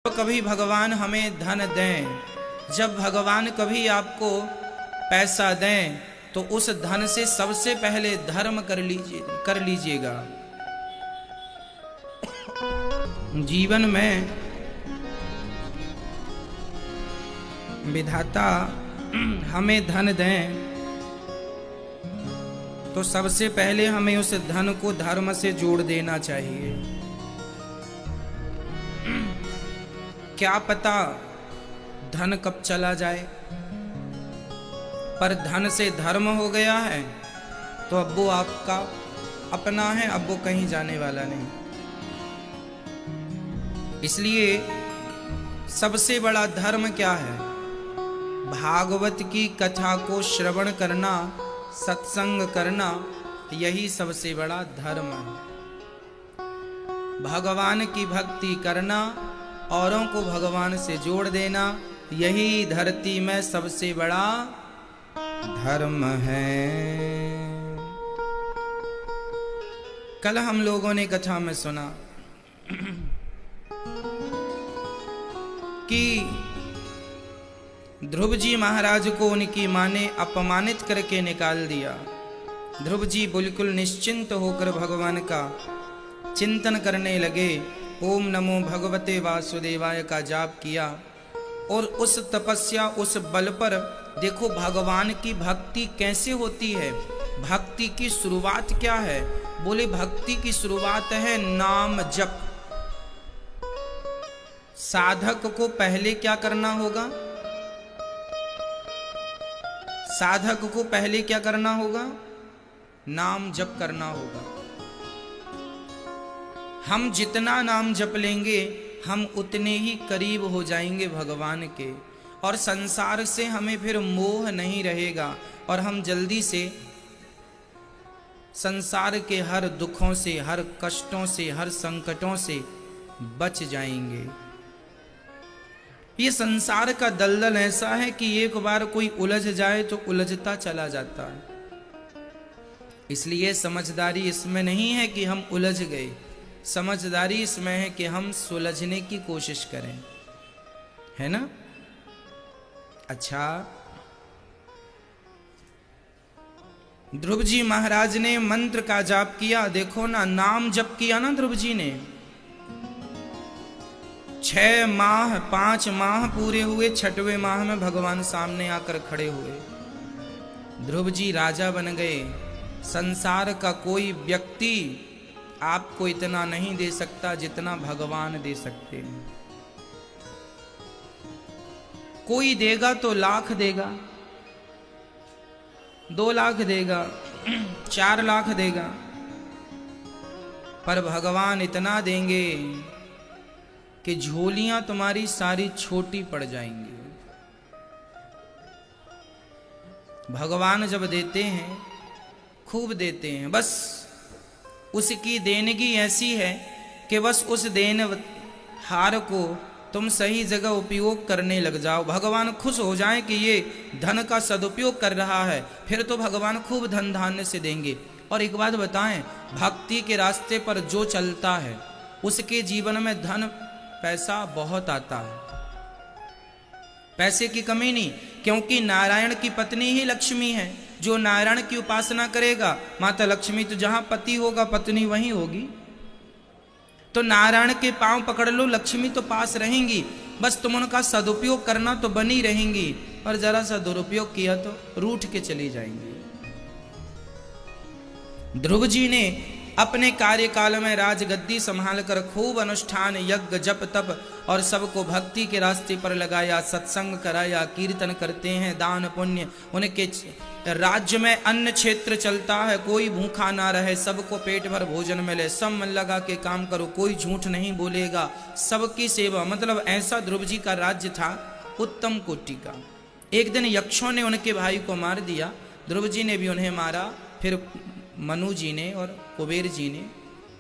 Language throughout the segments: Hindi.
तो कभी भगवान हमें धन दें, जब भगवान कभी आपको पैसा दें तो उस धन से सबसे पहले धर्म कर लीजिएगा। जीवन में विधाता हमें धन दें तो सबसे पहले हमें उस धन को धर्म से जोड़ देना चाहिए। क्या पता धन कब चला जाए, पर धन से धर्म हो गया है तो अब वो आपका अपना है, अब वो कहीं जाने वाला नहीं। इसलिए सबसे बड़ा धर्म क्या है? भागवत की कथा को श्रवण करना, सत्संग करना, यही सबसे बड़ा धर्म है। भगवान की भक्ति करना, औरों को भगवान से जोड़ देना, यही धरती में सबसे बड़ा धर्म है। कल हम लोगों ने कथा में सुना कि ध्रुव जी महाराज को उनकी मां ने अपमानित करके निकाल दिया। ध्रुव जी बिल्कुल निश्चिंत होकर भगवान का चिंतन करने लगे, ओम नमो भगवते वासुदेवाय का जाप किया और उस तपस्या, उस बल पर देखो भगवान की भक्ति कैसे होती है। भक्ति की शुरुआत क्या है? बोले भक्ति की शुरुआत है नाम जप। साधक को पहले क्या करना होगा? साधक को पहले क्या करना होगा? नाम जप करना होगा। हम जितना नाम जप लेंगे हम उतने ही करीब हो जाएंगे भगवान के, और संसार से हमें फिर मोह नहीं रहेगा और हम जल्दी से संसार के हर दुखों से, हर कष्टों से, हर संकटों से बच जाएंगे। ये संसार का दलदल ऐसा है कि एक बार कोई उलझ जाए तो उलझता चला जाता है। इसलिए समझदारी इसमें नहीं है कि हम उलझ गए, समझदारी इसमें है कि हम सुलझने की कोशिश करें, है ना? अच्छा, ध्रुव जी महाराज ने मंत्र का जाप किया। देखो ना, नाम जप किया ना ध्रुव जी ने। 6 माह 5 माह पूरे हुए, 6वें माह में भगवान सामने आकर खड़े हुए। ध्रुव जी राजा बन गए। संसार का कोई व्यक्ति आपको इतना नहीं दे सकता जितना भगवान दे सकते हैं। कोई देगा तो लाख देगा, 2 लाख देगा, 4 लाख देगा, पर भगवान इतना देंगे कि झोलियां तुम्हारी सारी छोटी पड़ जाएंगी। भगवान जब देते हैं खूब देते हैं, बस उसकी देनगी ऐसी है कि बस उस देन हार को तुम सही जगह उपयोग करने लग जाओ। भगवान खुश हो जाएं कि ये धन का सदुपयोग कर रहा है, फिर तो भगवान खूब धन धान्य से देंगे। और एक बात बताएं, भक्ति के रास्ते पर जो चलता है उसके जीवन में धन पैसा बहुत आता है, पैसे की कमी नहीं, क्योंकि नारायण की पत्नी ही लक्ष्मी है। जो नारायण की उपासना करेगा, माता लक्ष्मी तो जहां पति होगा पत्नी वहीं होगी। तो नारायण के पांव पकड़ लो, लक्ष्मी तो पास रहेंगी, बस तुम उनका सदुपयोग करना तो बनी रहेंगी, और जरा सा दुरुपयोग किया तो रूठ के चली जाएंगी। ध्रुव जी ने अपने कार्यकाल में राजगद्दी संभाल कर खूब अनुष्ठान, यज्ञ, जप, तप और सबको भक्ति के रास्ते पर लगाया, सत्संग कराया, कीर्तन करते हैं, दान पुण्य। उनके राज्य में अन्न क्षेत्र चलता है, कोई भूखा ना रहे, सबको पेट भर भोजन मिले, सब मन लगा के काम करो, कोई झूठ नहीं बोलेगा, सबकी सेवा। मतलब ऐसा ध्रुव जी का राज्य था, उत्तम कोटि का। एक दिन यक्षों ने उनके भाई को मार दिया, ध्रुव जी ने भी उन्हें मारा। फिर मनु जी ने और कुबेर जी ने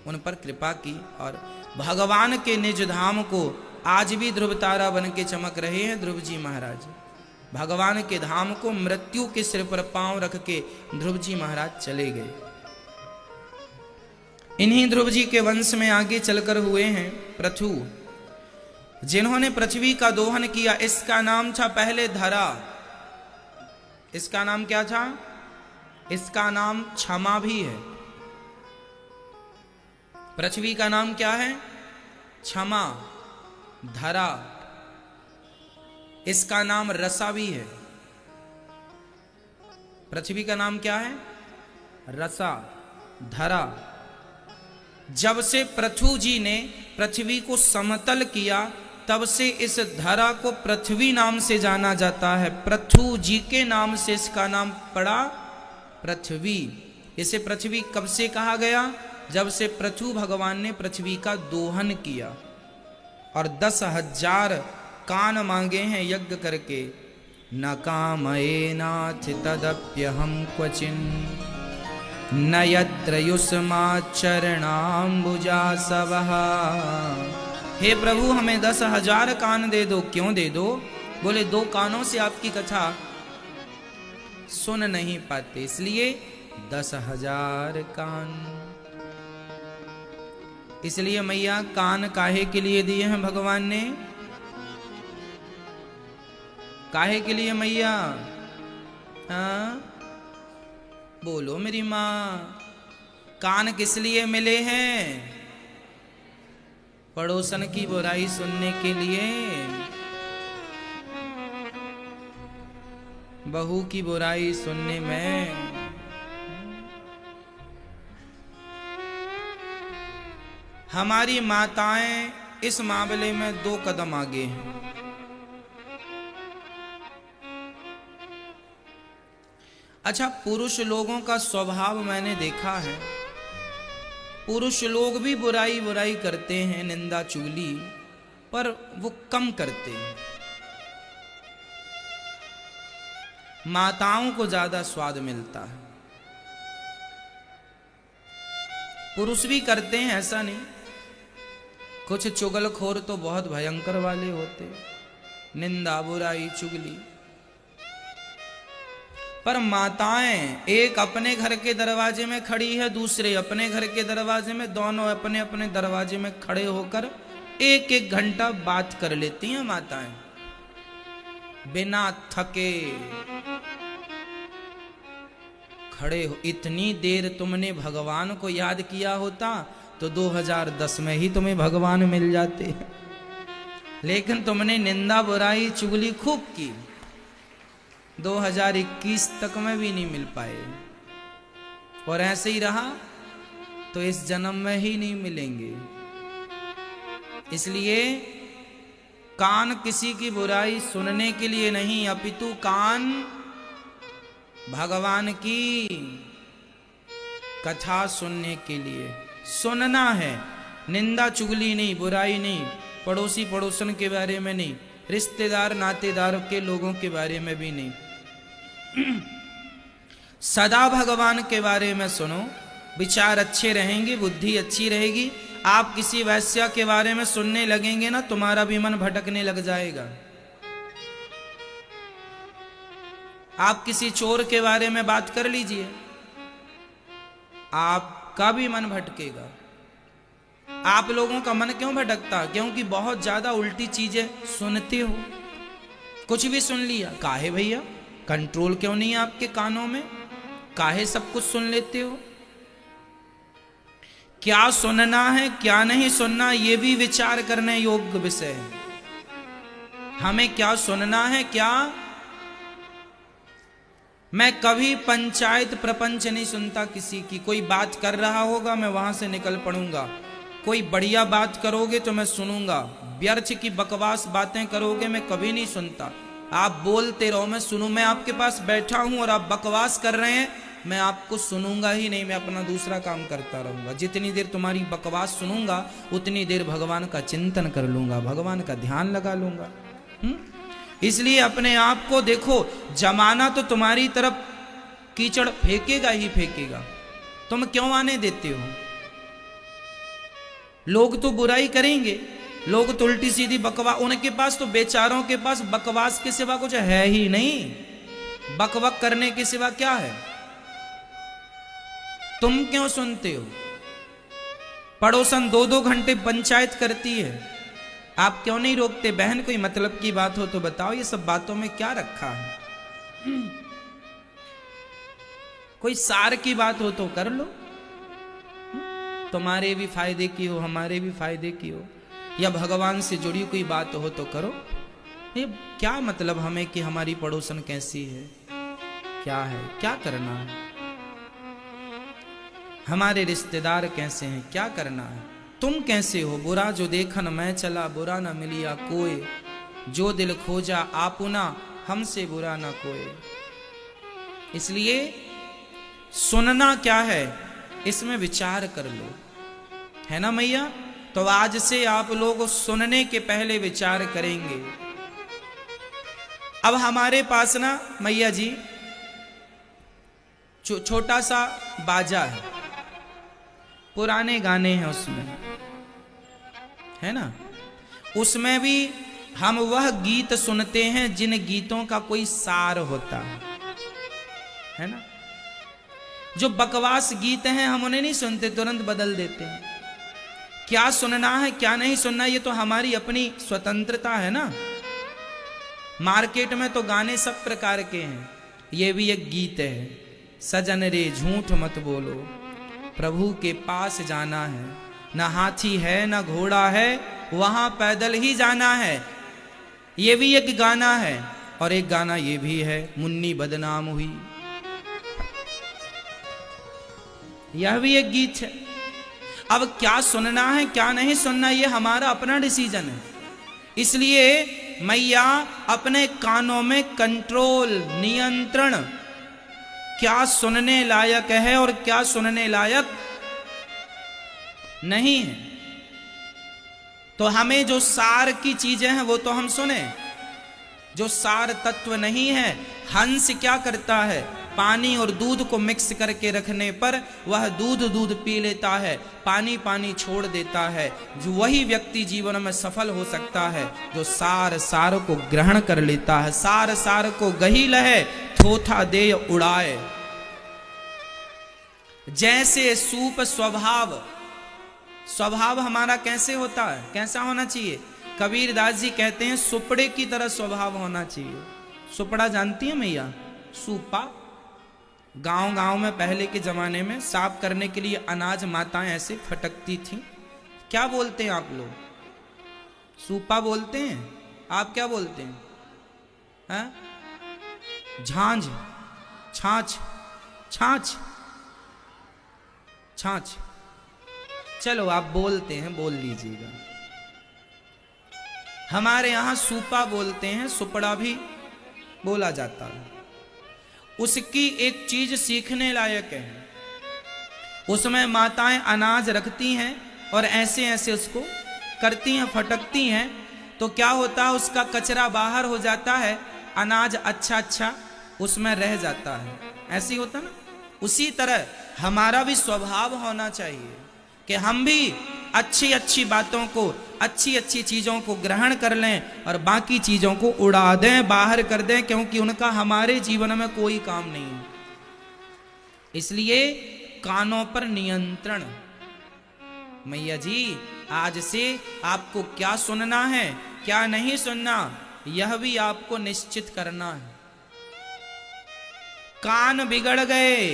उन पर कृपा की, और भगवान के निज धाम को आज भी ध्रुव तारा बन के चमक रहे हैं ध्रुव जी महाराज। भगवान के धाम को मृत्यु के सिर पर पांव रख के ध्रुव जी महाराज चले गए। इन्हीं ध्रुव जी के वंश में आगे चलकर हुए हैं पृथु। जिन्होंने पृथ्वी का दोहन किया, इसका नाम था पहले धरा। इसका नाम क्या था? इसका नाम क्षमा भी है। पृथ्वी का नाम क्या है? क्षमा। धरा, इसका नाम रसा भी है। पृथ्वी का नाम क्या है? रसा, धरा। जब से पृथु जी ने पृथ्वी को समतल किया, तब से इस धरा को पृथ्वी नाम से जाना जाता है। पृथु जी के नाम से इसका नाम पड़ा पृथ्वी। इसे पृथ्वी कब से कहा गया? जब से पृथु भगवान ने पृथ्वी का दोहन किया और 10,000 कान मांगे हैं यज्ञ करके। न कामये नाथ तदप्यहम क्वचिन न यत्र युष्माचरणाम्बुजा सवः। हे प्रभु, हमें 10,000 कान दे दो। क्यों दे दो? बोले 2 कानों से आपकी कथा सुन नहीं पाते, इसलिए 10,000 कान। इसलिए मैया कान काहे के लिए दिए हैं भगवान ने? काहे के लिए मैया? हाँ बोलो मेरी माँ, कान किस लिए मिले हैं? पड़ोसन की बुराई सुनने के लिए, बहू की बुराई सुनने में। हमारी माताएं इस मामले में 2 कदम आगे हैं। अच्छा, पुरुष लोगों का स्वभाव मैंने देखा है, पुरुष लोग भी बुराई बुराई करते हैं, निंदा चुगली, पर वो कम करते हैं। माताओं को ज्यादा स्वाद मिलता है। पुरुष भी करते हैं, ऐसा नहीं। कुछ चुगलखोर तो बहुत भयंकर वाले होते, निंदा बुराई चुगली। पर माताएं एक अपने घर के दरवाजे में खड़ी है, दूसरे अपने घर के दरवाजे में, दोनों अपने अपने दरवाजे में खड़े होकर 1-1 घंटा बात कर लेती हैं माताएं बिना थके। खड़े हो, इतनी देर तुमने भगवान को याद किया होता तो 2010 में ही तुम्हें भगवान मिल जाते, लेकिन तुमने निंदा बुराई चुगली खूब की, 2021 तक में भी नहीं मिल पाए। और ऐसे ही रहा तो इस जन्म में ही नहीं मिलेंगे। इसलिए कान किसी की बुराई सुनने के लिए नहीं, अपितु कान भगवान की कथा सुनने के लिए सुनना है। निंदा चुगली नहीं, बुराई नहीं, पड़ोसी पड़ोसन के बारे में नहीं, रिश्तेदार नातेदार के लोगों के बारे में भी नहीं। सदा भगवान के बारे में सुनो, विचार अच्छे रहेंगे, बुद्धि अच्छी रहेगी। आप किसी वैश्या के बारे में सुनने लगेंगे ना, तुम्हारा भी मन भटकने लग जाएगा। आप किसी चोर के बारे में बात कर लीजिए, आपका भी मन भटकेगा। आप लोगों का मन क्यों भटकता? क्योंकि बहुत ज्यादा उल्टी चीजें सुनते हो। कुछ भी सुन लिया, काहे भैया? कंट्रोल क्यों नहीं है आपके कानों में? काहे सब कुछ सुन लेते हो? क्या सुनना है क्या नहीं सुनना, यह भी विचार करने योग्य विषय है। हमें क्या सुनना है क्या? मैं कभी पंचायत प्रपंच नहीं सुनता किसी की। कोई बात कर रहा होगा, मैं वहां से निकल पड़ूंगा। कोई बढ़िया बात करोगे तो मैं सुनूंगा, व्यर्थ की बकवास बातें करोगे मैं कभी नहीं सुनता। आप बोलते रहो, मैं सुनूं। मैं आपके पास बैठा हूं और आप बकवास कर रहे हैं, मैं आपको सुनूंगा ही नहीं, मैं अपना दूसरा काम करता रहूंगा। जितनी देर तुम्हारी बकवास सुनूंगा उतनी देर भगवान का चिंतन कर लूंगा, भगवान का ध्यान लगा लूंगा। इसलिए अपने आप को देखो, जमाना तो तुम्हारी तरफ कीचड़ फेंकेगा ही फेंकेगा, तुम क्यों आने देते हो? लोग तो बुराई करेंगे, लोग तो उल्टी सीधी बकवास, उनके पास तो बेचारों के पास बकवास के सिवा कुछ है ही नहीं। बकबक करने के सिवा क्या है? तुम क्यों सुनते हो? पड़ोसन 2-2 घंटे पंचायत करती है, आप क्यों नहीं रोकते? बहन कोई मतलब की बात हो तो बताओ, ये सब बातों में क्या रखा है? कोई सार की बात हो तो कर लो, तुम्हारे भी फायदे की हो, हमारे भी फायदे की हो, या भगवान से जुड़ी कोई बात हो तो करो। ये क्या मतलब हमें कि हमारी पड़ोसन कैसी है, क्या है, क्या करना है, हमारे रिश्तेदार कैसे हैं, क्या करना है, तुम कैसे हो? बुरा जो देखन मैं चला, बुरा ना मिलिया कोई, जो दिल खोजा आपुना, हमसे बुरा ना कोई। इसलिए सुनना क्या है, इसमें विचार कर लो, है ना मैया? तो आज से आप लोग सुनने के पहले विचार करेंगे। अब हमारे पास ना मैया जी छोटा सा बाजा है, पुराने गाने हैं उसमें, है ना? उसमें भी हम वह गीत सुनते हैं जिन गीतों का कोई सार होता है ना? जो बकवास गीत हैं हम उन्हें नहीं सुनते, तुरंत बदल देते हैं। क्या सुनना है क्या नहीं सुनना, ये तो हमारी अपनी स्वतंत्रता है ना। मार्केट में तो गाने सब प्रकार के हैं, ये भी एक गीत है, सजन रे झूठ मत बोलो, प्रभु के पास जाना है, ना हाथी है ना घोड़ा है, वहां पैदल ही जाना है, ये भी एक गाना है। और एक गाना ये भी है, मुन्नी बदनाम हुई, यह भी एक गीत है। अब क्या सुनना है क्या नहीं सुनना, ये हमारा अपना डिसीजन है। इसलिए मैया अपने कानों में कंट्रोल, नियंत्रण, क्या सुनने लायक है और क्या सुनने लायक नहीं है। तो हमें जो सार की चीजें हैं वो तो हम सुने, जो सार तत्व नहीं है। हंस क्या करता है, पानी और दूध को मिक्स करके रखने पर वह दूध पी लेता है, पानी पानी छोड़ देता है। जो वही व्यक्ति जीवन में सफल हो सकता है जो सार को ग्रहण कर लेता है। सार को गही लहे, थोथा दे उड़ाए। जैसे सूप स्वभाव हमारा कैसे होता है, कैसा होना चाहिए? कबीर दास जी कहते हैं सुपड़े की तरह स्वभाव होना चाहिए। सुपड़ा जानती है मैया? सूपा, गांव में पहले के जमाने में साफ करने के लिए अनाज माताएं ऐसे फटकती थी। क्या बोलते हैं आप लोग? सूपा बोलते हैं, आप क्या बोलते हैं? हैं? झांझ, छाछ, छाछ, छाछ। चलो आप बोलते हैं, बोल लीजिएगा। हमारे यहां सूपा बोलते हैं, सुपड़ा भी बोला जाता है। उसकी एक चीज सीखने लायक है, उसमें माताएं अनाज रखती हैं और ऐसे ऐसे उसको करती हैं, फटकती हैं, तो क्या होता है, उसका कचरा बाहर हो जाता है, अनाज अच्छा उसमें रह जाता है। ऐसे होता ना। उसी तरह हमारा भी स्वभाव होना चाहिए कि हम भी अच्छी बातों को, अच्छी चीजों को ग्रहण कर लें और बाकी चीजों को उड़ा दें, बाहर कर दें, क्योंकि उनका हमारे जीवन में कोई काम नहीं है। इसलिए कानों पर नियंत्रण। मैया जी आज से आपको क्या सुनना है क्या नहीं सुनना, यह भी आपको निश्चित करना है। कान बिगड़ गए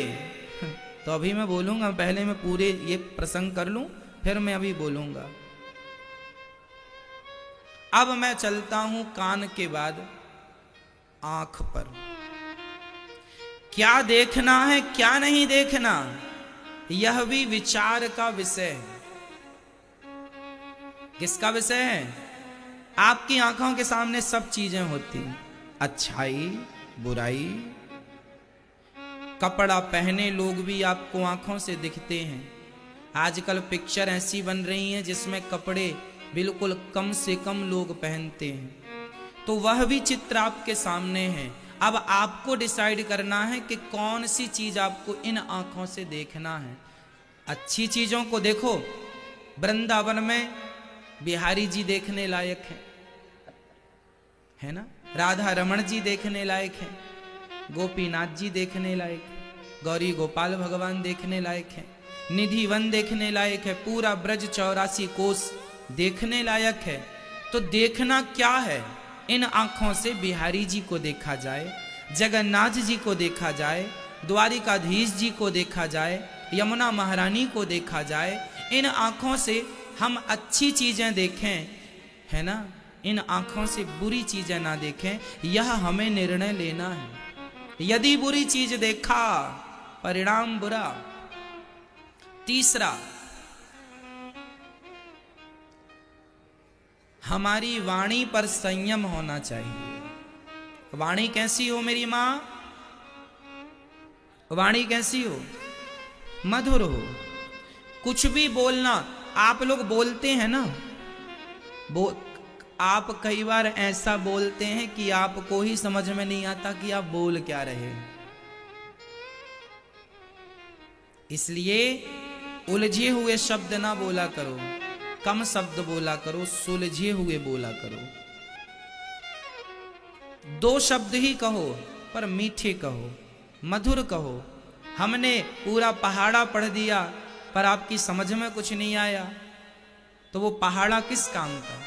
तो अभी मैं बोलूंगा, पहले मैं पूरे ये प्रसंग कर लूं, फिर मैं अभी बोलूंगा। अब मैं चलता हूं कान के बाद आंख पर। क्या देखना है क्या नहीं देखना, यह भी विचार का विषय है। किसका विषय है? आपकी आंखों के सामने सब चीजें होती, अच्छाई बुराई। कपड़ा पहने लोग भी आपको आंखों से दिखते हैं। आजकल पिक्चर ऐसी बन रही हैं जिसमें कपड़े बिल्कुल कम से कम लोग पहनते हैं, तो वह भी चित्र आपके सामने है। अब आपको डिसाइड करना है कि कौन सी चीज आपको इन आंखों से देखना है। अच्छी चीजों को देखो, वृंदावन में बिहारी जी देखने लायक है ना, राधा रमण जी देखने लायक है, गोपीनाथ जी देखने लायक है, गौरी गोपाल भगवान देखने लायक है, निधि वन देखने लायक है, पूरा ब्रज 84 कोस देखने लायक है। तो देखना क्या है? इन आंखों से बिहारी जी को देखा जाए, जगन्नाथ जी को देखा जाए, द्वारिकाधीश जी को देखा जाए, यमुना महारानी को देखा जाए। इन आंखों से हम अच्छी चीजें देखें, है ना, इन आंखों से बुरी चीजें ना देखें, यह हमें निर्णय लेना है। यदि बुरी चीज देखा परिणाम बुरा। तीसरा, हमारी वाणी पर संयम होना चाहिए। वाणी कैसी हो मेरी मां? वाणी कैसी हो? मधुर हो। कुछ भी बोलना, आप लोग बोलते हैं ना, आप कई बार ऐसा बोलते हैं कि आपको ही समझ में नहीं आता कि आप बोल क्या रहे। इसलिए उलझे हुए शब्द ना बोला करो, कम शब्द बोला करो, सुलझे हुए बोला करो। 2 शब्द ही कहो पर मीठे कहो, मधुर कहो। हमने पूरा पहाड़ा पढ़ दिया पर आपकी समझ में कुछ नहीं आया तो वो पहाड़ा किस काम का?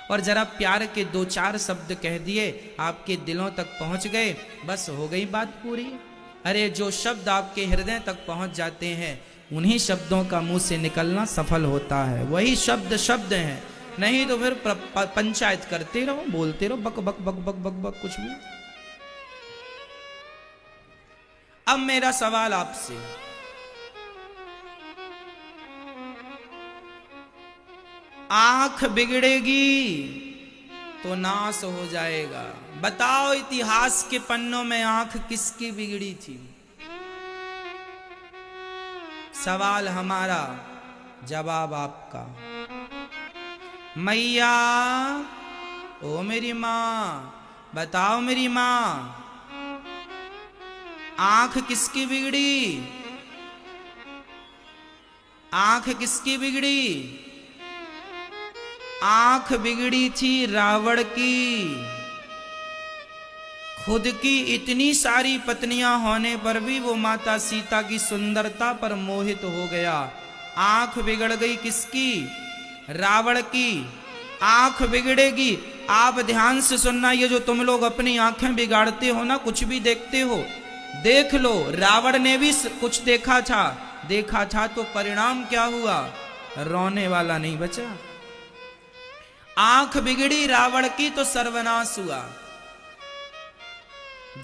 और जरा प्यार के 2-4 शब्द कह दिए, आपके दिलों तक पहुंच गए, बस हो गई बात पूरी। अरे जो शब्द आपके हृदय तक पहुंच जाते हैं, उन्हीं शब्दों का मुंह से निकलना सफल होता है। वही शब्द शब्द हैं, नहीं तो फिर पंचायत करते रहो, बोलते रहो, बक बक बक बक बक बक कुछ भी। अब मेरा सवाल आपसे, आंख बिगड़ेगी तो नाश हो जाएगा। बताओ इतिहास के पन्नों में आंख किसकी बिगड़ी थी? सवाल हमारा, जवाब आपका। मैया, ओ मेरी मां, बताओ मेरी मां, आंख किसकी बिगड़ी? आंख किसकी बिगड़ी? आंख बिगड़ी थी रावण की। खुद की इतनी सारी पत्नियां होने पर भी वो माता सीता की सुंदरता पर मोहित हो गया। आंख बिगड़ गई किसकी? रावण की। आंख बिगड़ेगी। आप ध्यान से सुनना, ये जो तुम लोग अपनी आंखें बिगाड़ते हो ना, कुछ भी देखते हो, देख लो, रावण ने भी कुछ देखा था तो परिणाम क्या हुआ? रोने वाला नहीं बचा। आंख बिगड़ी रावण की तो सर्वनाश हुआ।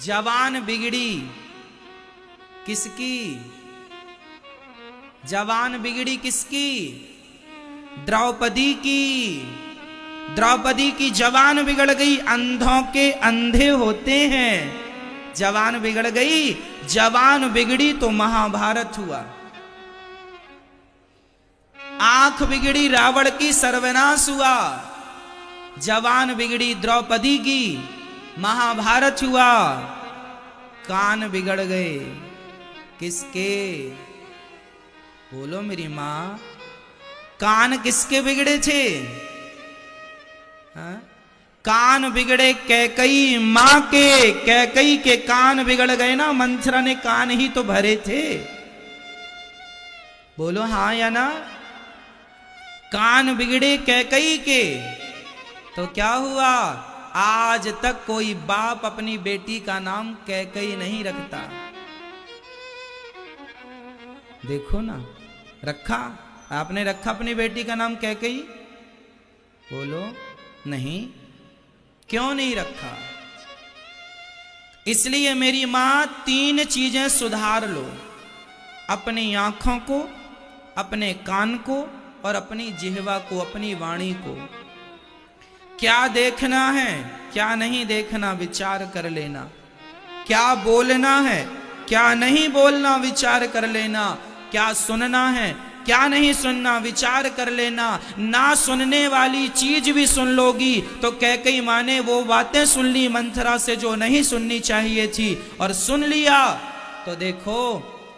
जवान बिगड़ी किसकी? जवान बिगड़ी किसकी? द्रौपदी की। द्रौपदी की जवान बिगड़ गई। अंधों के अंधे होते हैं। जवान बिगड़ गई। जवान बिगड़ी तो महाभारत हुआ। आंख बिगड़ी रावण की, सर्वनाश हुआ। जवान बिगड़ी द्रौपदी की, महाभारत हुआ। कान बिगड़ गए किसके? बोलो मेरी मां, कान किसके बिगड़े थे? हा? कान बिगड़े कैकई मां के। कैकई के कान बिगड़ गए ना, मंथरा ने कान ही तो भरे थे। बोलो हां या ना? कान बिगड़े कैकई के तो क्या हुआ? आज तक कोई बाप अपनी बेटी का नाम कैकई नहीं रखता। देखो ना, रखा? आपने रखा अपनी बेटी का नाम कैकई? बोलो नहीं। क्यों नहीं रखा? इसलिए मेरी मां, 3 चीजें सुधार लो। अपनी आंखों को, अपने कान को और अपनी जिह्वा को, अपनी वाणी को। क्या देखना है, क्या नहीं देखना, विचार कर लेना। क्या बोलना है, क्या नहीं बोलना, विचार कर लेना। क्या सुनना है, क्या नहीं सुनना, विचार कर लेना। ना सुनने वाली चीज भी सुन लोगी तो कैकई मां ने वो बातें सुन ली मंथरा से जो नहीं सुननी चाहिए थी, और सुन लिया तो देखो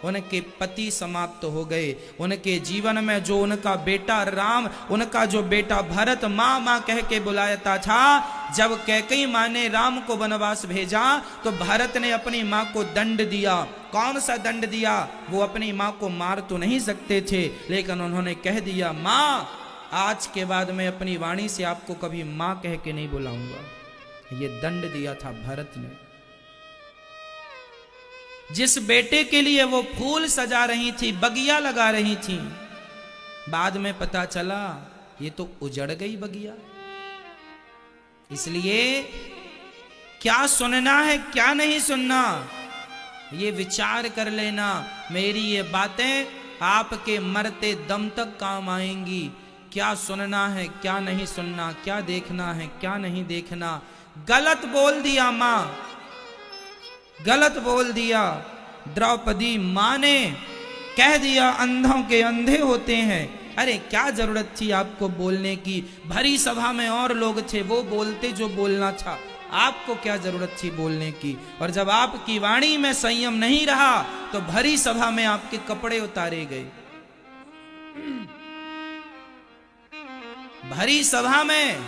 उनके पति समाप्त हो गए। उनके जीवन में जो उनका बेटा राम, उनका जो बेटा भरत माँ माँ कह के बुलाता था, जब कैकई माँ ने राम को वनवास भेजा तो भरत ने अपनी माँ को दंड दिया। कौन सा दंड दिया? वो अपनी माँ को मार तो नहीं सकते थे, लेकिन उन्होंने कह दिया, माँ आज के बाद मैं अपनी वाणी से आपको कभी मां कह के नहीं बुलाऊंगा। ये दंड दिया था भरत ने। जिस बेटे के लिए वो फूल सजा रही थी, बगिया लगा रही थी, बाद में पता चला ये तो उजड़ गई बगिया। इसलिए क्या सुनना है क्या नहीं सुनना, ये विचार कर लेना। मेरी ये बातें आपके मरते दम तक काम आएंगी। क्या सुनना है क्या नहीं सुनना, क्या देखना है क्या नहीं देखना। गलत बोल दिया मां, गलत बोल दिया। द्रौपदी मां ने कह दिया अंधों के अंधे होते हैं। अरे क्या जरूरत थी आपको बोलने की, भरी सभा में और लोग थे, वो बोलते जो बोलना था, आपको क्या जरूरत थी बोलने की। और जब आपकी वाणी में संयम नहीं रहा तो भरी सभा में आपके कपड़े उतारे गए। भरी सभा में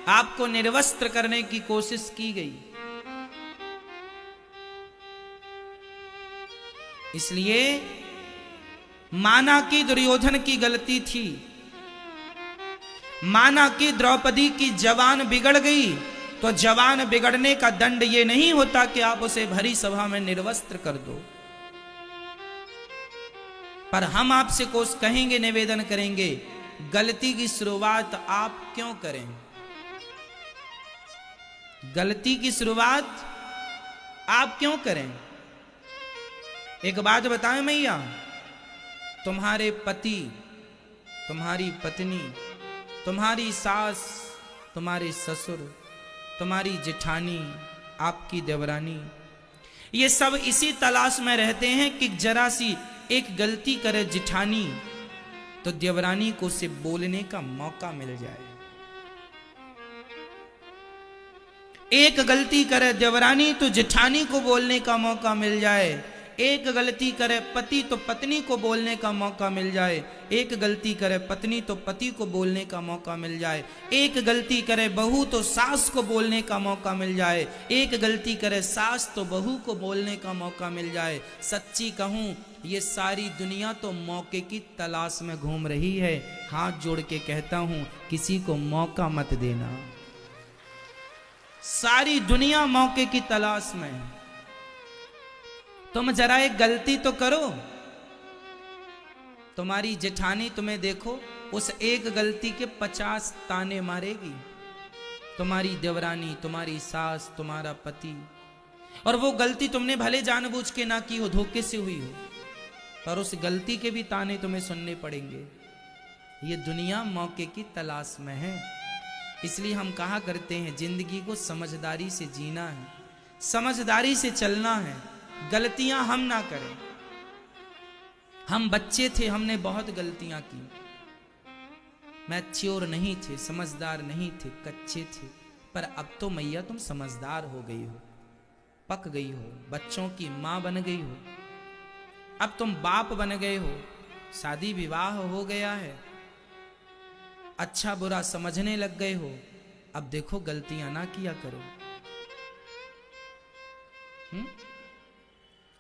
आपको निर्वस्त्र करने की कोशिश की गई। इसलिए माना कि दुर्योधन की गलती थी, माना कि द्रौपदी की जवान बिगड़ गई, तो जवान बिगड़ने का दंड यह नहीं होता कि आप उसे भरी सभा में निर्वस्त्र कर दो। पर हम आपसे कोस कहेंगे, निवेदन करेंगे, गलती की शुरुआत आप क्यों करें? गलती की शुरुआत आप क्यों करें? एक बात बताएं मैया, तुम्हारे पति, तुम्हारी पत्नी, तुम्हारी सास, तुम्हारे ससुर, तुम्हारी जेठानी, आपकी देवरानी, ये सब इसी तलाश में रहते हैं कि जरा सी एक गलती करे जेठानी तो देवरानी को उसे बोलने का मौका मिल जाए। एक गलती करे देवरानी तो जेठानी को बोलने का मौका मिल जाए। एक गलती करे पति तो पत्नी को बोलने का मौका मिल जाए। एक गलती करे पत्नी तो पति को बोलने का मौका मिल जाए। एक गलती करे बहू तो सास को बोलने का मौका मिल जाए। एक गलती करे सास तो बहू को बोलने का मौका मिल जाए। सच्ची कहूं, ये सारी दुनिया तो मौके की तलाश में घूम रही है। हाथ जोड़ के कहता हूं, किसी को मौका मत देना। सारी दुनिया मौके की तलाश में। तुम जरा एक गलती तो करो। तुम्हारी जेठानी तुम्हें देखो, उस एक गलती के 50 ताने मारेगी। तुम्हारी देवरानी, तुम्हारी सास, तुम्हारा पति, और वो गलती तुमने भले जानबूझ के ना की हो, धोखे से हुई हो, पर उस गलती के भी ताने तुम्हें सुनने पड़ेंगे। ये दुनिया मौके की तलाश में है। इसलिए हम कहा करते हैं, जिंदगी को समझदारी से जीना है, समझदारी से चलना है, गलतियां हम ना करें। हम बच्चे थे, हमने बहुत गलतियां की, मैच्योर नहीं थे, समझदार नहीं थे, कच्चे थे। पर अब तो मैया तुम समझदार हो गई हो, पक गई हो, बच्चों की मां बन गई हो, अब तुम बाप बन गए हो, शादी विवाह हो गया है, अच्छा बुरा समझने लग गए हो। अब देखो गलतियां ना किया करो।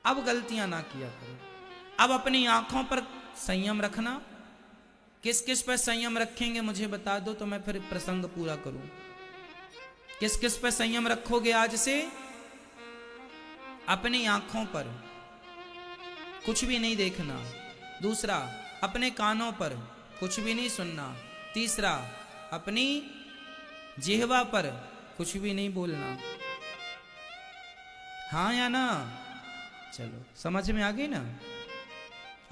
अब गलतियां ना किया करो। अब अपनी आंखों पर संयम रखना। किस किस पर संयम रखेंगे मुझे बता दो, तो मैं फिर प्रसंग पूरा करूं। किस किस पर संयम रखोगे आज से? अपनी आंखों पर कुछ भी नहीं देखना। दूसरा, अपने कानों पर कुछ भी नहीं सुनना। तीसरा, अपनी जिह्वा पर कुछ भी नहीं बोलना। हाँ या ना? चलो समझ में आ गई ना?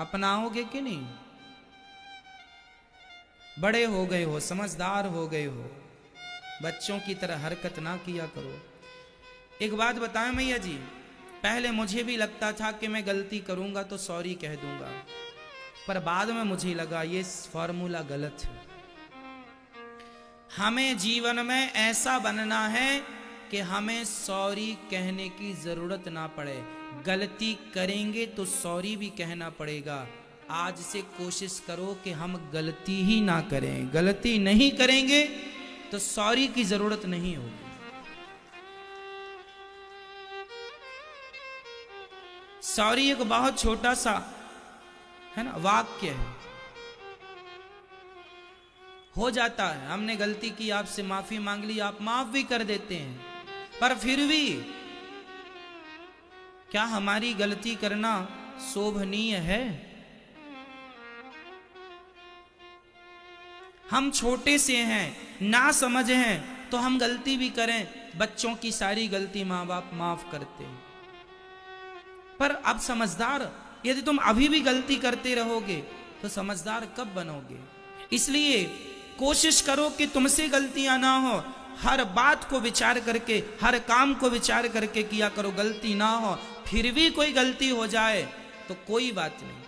अपनाओगे कि नहीं? बड़े हो गए हो, समझदार हो गए हो, बच्चों की तरह हरकत ना किया करो। एक बात बताएं मैया जी, पहले मुझे भी लगता था कि मैं गलती करूंगा तो सॉरी कह दूंगा, पर बाद में मुझे लगा ये फॉर्मूला गलत है। हमें जीवन में ऐसा बनना है कि हमें सॉरी कहने की जरूरत ना पड़े। गलती करेंगे तो सॉरी भी कहना पड़ेगा। आज से कोशिश करो कि हम गलती ही ना करें। गलती नहीं करेंगे तो सॉरी की जरूरत नहीं होगी। सॉरी एक बहुत छोटा सा है ना वाक्य है, हो जाता है, हमने गलती की, आपसे माफी मांग ली, आप माफ भी कर देते हैं, पर फिर भी क्या हमारी गलती करना शोभनीय है? हम छोटे से हैं, ना समझ हैं, तो हम गलती भी करें, बच्चों की सारी गलती माँ बाप माफ करते हैं। पर अब समझदार, यदि तुम अभी भी गलती करते रहोगे तो समझदार कब बनोगे? इसलिए कोशिश करो कि तुमसे गलतियां ना हो, हर बात को विचार करके, हर काम को विचार करके किया करो, गलती ना हो। फिर भी कोई गलती हो जाए तो कोई बात नहीं,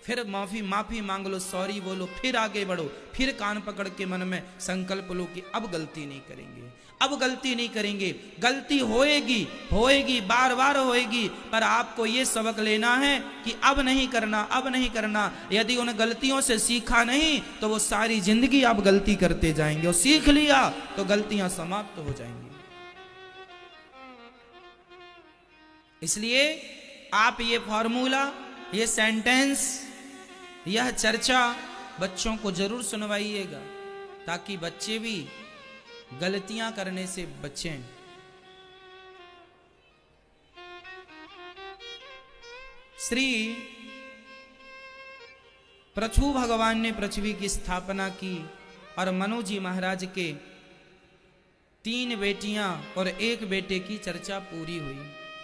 फिर माफी मांग लो, सॉरी बोलो, फिर आगे बढ़ो, फिर कान पकड़ के मन में संकल्प लो कि अब गलती नहीं करेंगे, अब गलती नहीं करेंगे। गलती होएगी, बार बार होएगी, पर आपको ये सबक लेना है कि अब नहीं करना, अब नहीं करना। यदि उन गलतियों से सीखा नहीं तो वो सारी जिंदगी आप गलती करते जाएंगे, और सीख लिया तो गलतियां समाप्त हो जाएंगी। इसलिए आप ये फॉर्मूला, ये सेंटेंस, यह चर्चा बच्चों को जरूर सुनवाइएगा, ताकि बच्चे भी गलतियां करने से बचें। श्री पृथु भगवान ने पृथ्वी की स्थापना की और मनु जी महाराज के 3 बेटियां और 1 बेटे की चर्चा पूरी हुई।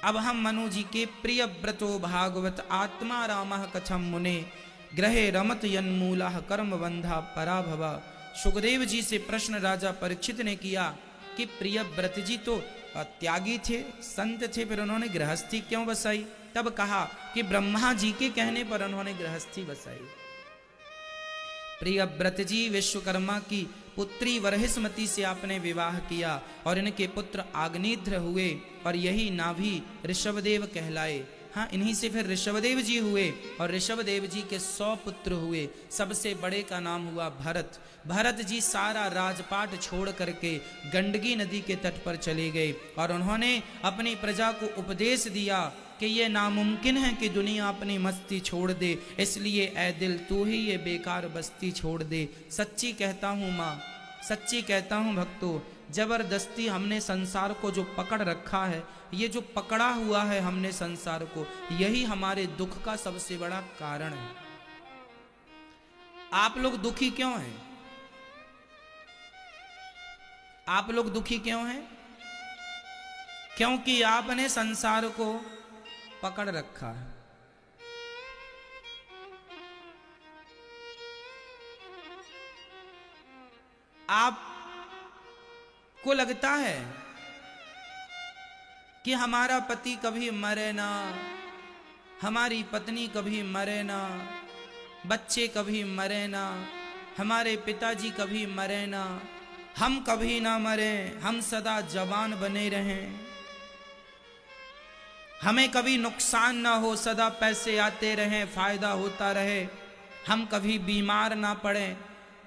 अब हम मनु जी के प्रिय व्रतो भागवत आत्मा रामः कथम मुने ग्रहे रमत यन्मूला कर्म बंधा पराभवा। सुखदेव जी से प्रश्न राजा परीक्षित ने किया कि प्रिय व्रत जी तो त्यागी थे, संत थे, फिर उन्होंने गृहस्थी क्यों बसाई? तब कहा कि ब्रह्मा जी के कहने पर उन्होंने गृहस्थी बसाई। प्रियव्रत जी विश्वकर्मा की पुत्री वरहिस्मती से आपने विवाह किया और इनके पुत्र आग्नेत्र हुए और यही नाभि ऋषभदेव कहलाए। हाँ, इन्हीं से फिर ऋषभदेव जी हुए और ऋषभदेव जी के 100 पुत्र हुए। सबसे बड़े का नाम हुआ भरत। भरत जी सारा राजपाट छोड़ करके गंडकी नदी के तट पर चले गए और उन्होंने अपनी प्रजा को उपदेश दिया कि ये नामुमकिन है कि दुनिया अपनी मस्ती छोड़ दे, इसलिए ऐ दिल तू ही ये बेकार बस्ती छोड़ दे। सच्ची कहता हूँ माँ, सच्ची कहता हूँ भक्तों, जबरदस्ती हमने संसार को जो पकड़ रखा है, ये जो पकड़ा हुआ है हमने संसार को, यही हमारे दुख का सबसे बड़ा कारण है। आप लोग दुखी क्यों हैं? आप लोग दुखी क्यों हैं? क्योंकि आपने संसार को पकड़ रखा है। आपको लगता है कि हमारा पति कभी मरे ना, हमारी पत्नी कभी मरे ना, बच्चे कभी मरे ना, हमारे पिताजी कभी मरे ना, हम कभी ना मरे, हम सदा जवान बने रहें, हमें कभी नुकसान ना हो, सदा पैसे आते रहें, फायदा होता रहे, हम कभी बीमार ना पड़े।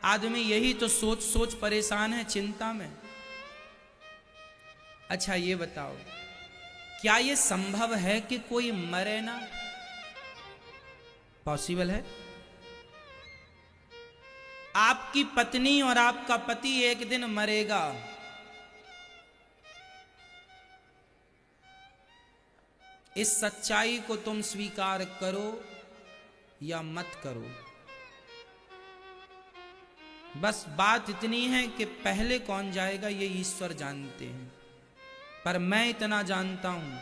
आदमी यही तो सोच सोच परेशान है, चिंता में। अच्छा ये बताओ, क्या ये संभव है कि कोई मरे ना? पॉसिबल है? आपकी पत्नी और आपका पति एक दिन मरेगा, इस सच्चाई को तुम स्वीकार करो या मत करो। बस बात इतनी है कि पहले कौन जाएगा ये ईश्वर जानते हैं, पर मैं इतना जानता हूं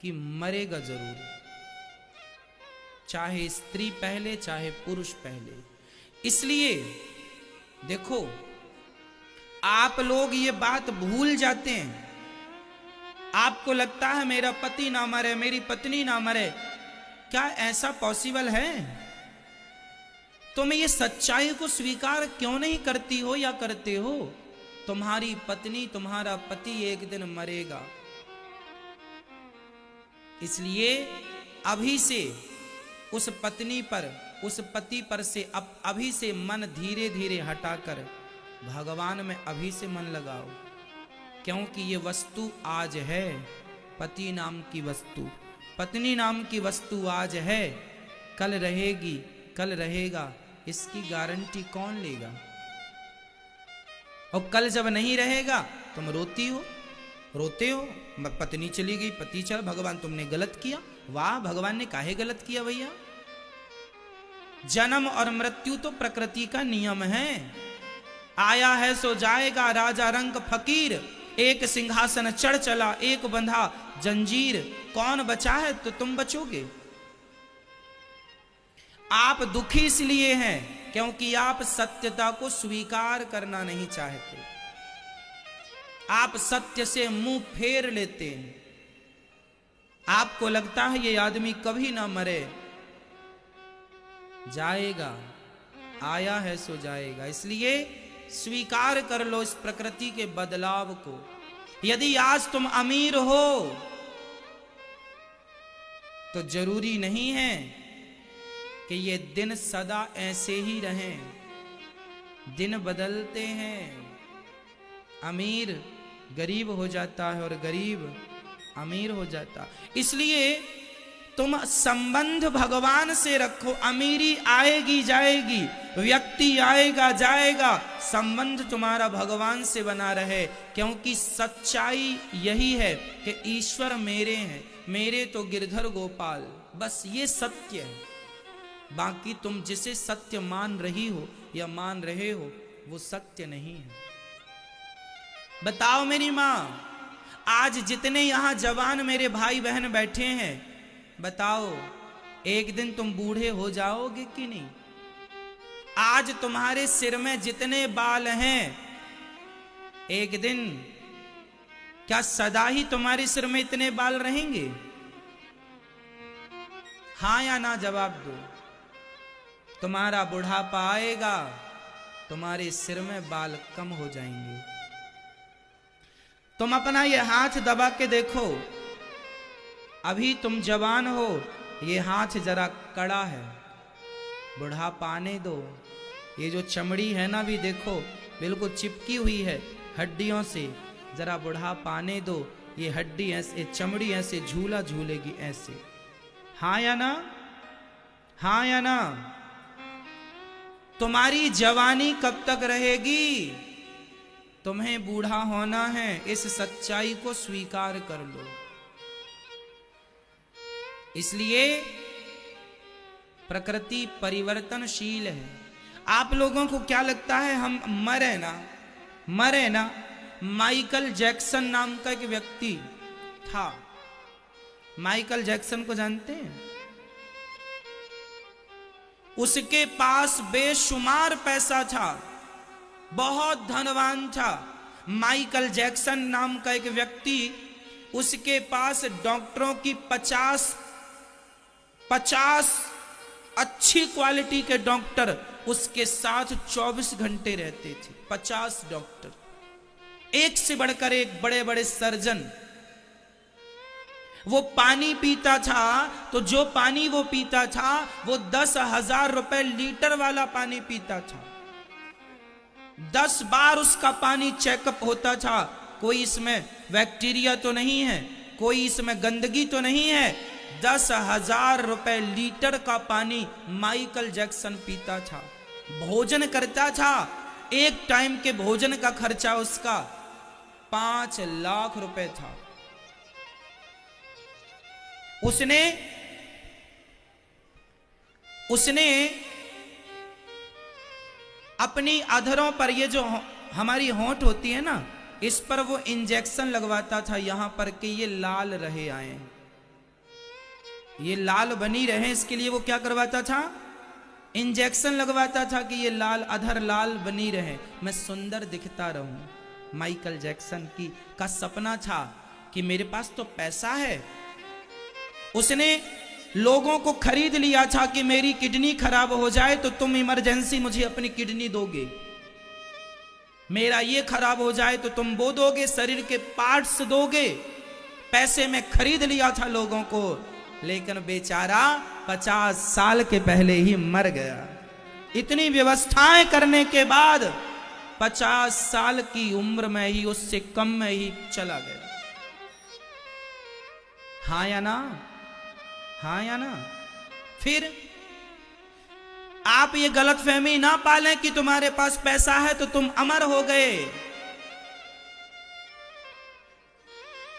कि मरेगा जरूर, चाहे स्त्री पहले चाहे पुरुष पहले। इसलिए देखो, आप लोग ये बात भूल जाते हैं। आपको लगता है मेरा पति ना मरे, मेरी पत्नी ना मरे, क्या ऐसा पॉसिबल है? तुम ये सच्चाई को स्वीकार क्यों नहीं करती हो या करते हो? तुम्हारी पत्नी, तुम्हारा पति एक दिन मरेगा। इसलिए अभी से उस पत्नी पर, उस पति पर से अभी से मन धीरे धीरे हटाकर भगवान में अभी से मन लगाओ, क्योंकि ये वस्तु आज है, पति नाम की वस्तु, पत्नी नाम की वस्तु आज है, कल रहेगी, कल रहेगा, इसकी गारंटी कौन लेगा? और कल जब नहीं रहेगा तुम रोती हो, रोते हो, पत्नी चली गई, पति चल, भगवान तुमने गलत किया। वाह, भगवान ने काहे गलत किया भैया? जन्म और मृत्यु तो प्रकृति का नियम है। आया है सो जाएगा, राजा रंग फकीर, एक सिंहासन चढ़ चला, एक बंधा जंजीर, कौन बचा है तो तुम बचोगे। आप दुखी इसलिए हैं क्योंकि आप सत्यता को स्वीकार करना नहीं चाहते, आप सत्य से मुंह फेर लेते हैं। आपको लगता है ये आदमी कभी ना मरे, जाएगा, आया है सो जाएगा। इसलिए स्वीकार कर लो इस प्रकृति के बदलाव को। यदि आज तुम अमीर हो तो जरूरी नहीं है कि ये दिन सदा ऐसे ही रहें, दिन बदलते हैं। अमीर गरीब हो जाता है और गरीब अमीर हो जाता। इसलिए तुम संबंध भगवान से रखो। अमीरी आएगी जाएगी, व्यक्ति आएगा जाएगा, संबंध तुम्हारा भगवान से बना रहे। क्योंकि सच्चाई यही है कि ईश्वर मेरे हैं, मेरे तो गिरधर गोपाल, बस ये सत्य है। बाकी तुम जिसे सत्य मान रही हो या मान रहे हो वो सत्य नहीं है। बताओ मेरी माँ, आज जितने यहां जवान मेरे भाई बहन बैठे हैं, बताओ एक दिन तुम बूढ़े हो जाओगे कि नहीं? आज तुम्हारे सिर में जितने बाल हैं, एक दिन क्या सदा ही तुम्हारे सिर में इतने बाल रहेंगे? हां या ना जवाब दो। तुम्हारा बुढ़ापा आएगा, तुम्हारे सिर में बाल कम हो जाएंगे। तुम अपना ये हाथ दबा के देखो, अभी तुम जवान हो, ये हाथ जरा कड़ा है, बुढ़ापा आने दो। ये जो चमड़ी है ना भी देखो बिल्कुल चिपकी हुई है हड्डियों से, जरा बुढ़ापा आने दो, ये हड्डी ऐसे, चमड़ी ऐसे झूला झूलेगी ऐसे। हाँ या ना? हाँ या ना? तुम्हारी जवानी कब तक रहेगी? तुम्हें बूढ़ा होना है, इस सच्चाई को स्वीकार कर लो। इसलिए प्रकृति परिवर्तनशील है। आप लोगों को क्या लगता है हम मरे ना? मरे ना? माइकल जैक्सन नाम का एक व्यक्ति था। माइकल जैक्सन को जानते हैं? उसके पास बेशुमार पैसा था, बहुत धनवान था। माइकल जैक्सन नाम का एक व्यक्ति, उसके पास डॉक्टरों की 50 अच्छी क्वालिटी के डॉक्टर उसके साथ 24 घंटे रहते थे। 50 डॉक्टर, एक से बढ़कर एक बड़े बड़े सर्जन। वो पानी पीता था तो जो पानी वो पीता था वो 10,000 रुपए लीटर वाला पानी पीता था। 10 बार उसका पानी चेकअप होता था, कोई इसमें बैक्टीरिया तो नहीं है, कोई इसमें गंदगी तो नहीं है। 10,000 रुपए लीटर का पानी माइकल जैक्सन पीता था। भोजन करता था, एक टाइम के भोजन का खर्चा उसका 5 लाख रुपए था। उसने अपनी अधरों पर, ये जो हमारी होंठ होती है ना, इस पर वो इंजेक्शन लगवाता था यहां पर कि ये लाल रहे आए, ये लाल बनी रहे। इसके लिए वो क्या करवाता था? इंजेक्शन लगवाता था कि ये लाल, अधर लाल बनी रहे, मैं सुंदर दिखता रहूं। माइकल जैक्सन का सपना था कि मेरे पास तो पैसा है। उसने लोगों को खरीद लिया था कि मेरी किडनी खराब हो जाए तो तुम इमरजेंसी मुझे अपनी किडनी दोगे, मेरा ये खराब हो जाए तो तुम वो दोगे, शरीर के पार्ट्स दोगे। पैसे में खरीद लिया था लोगों को, लेकिन बेचारा 50 साल के पहले ही मर गया। इतनी व्यवस्थाएं करने के बाद 50 साल की उम्र में ही, उससे कम में ही चला गया। हाँ या ना? हाँ या ना? फिर आप ये गलतफहमी ना पालें कि तुम्हारे पास पैसा है तो तुम अमर हो गए।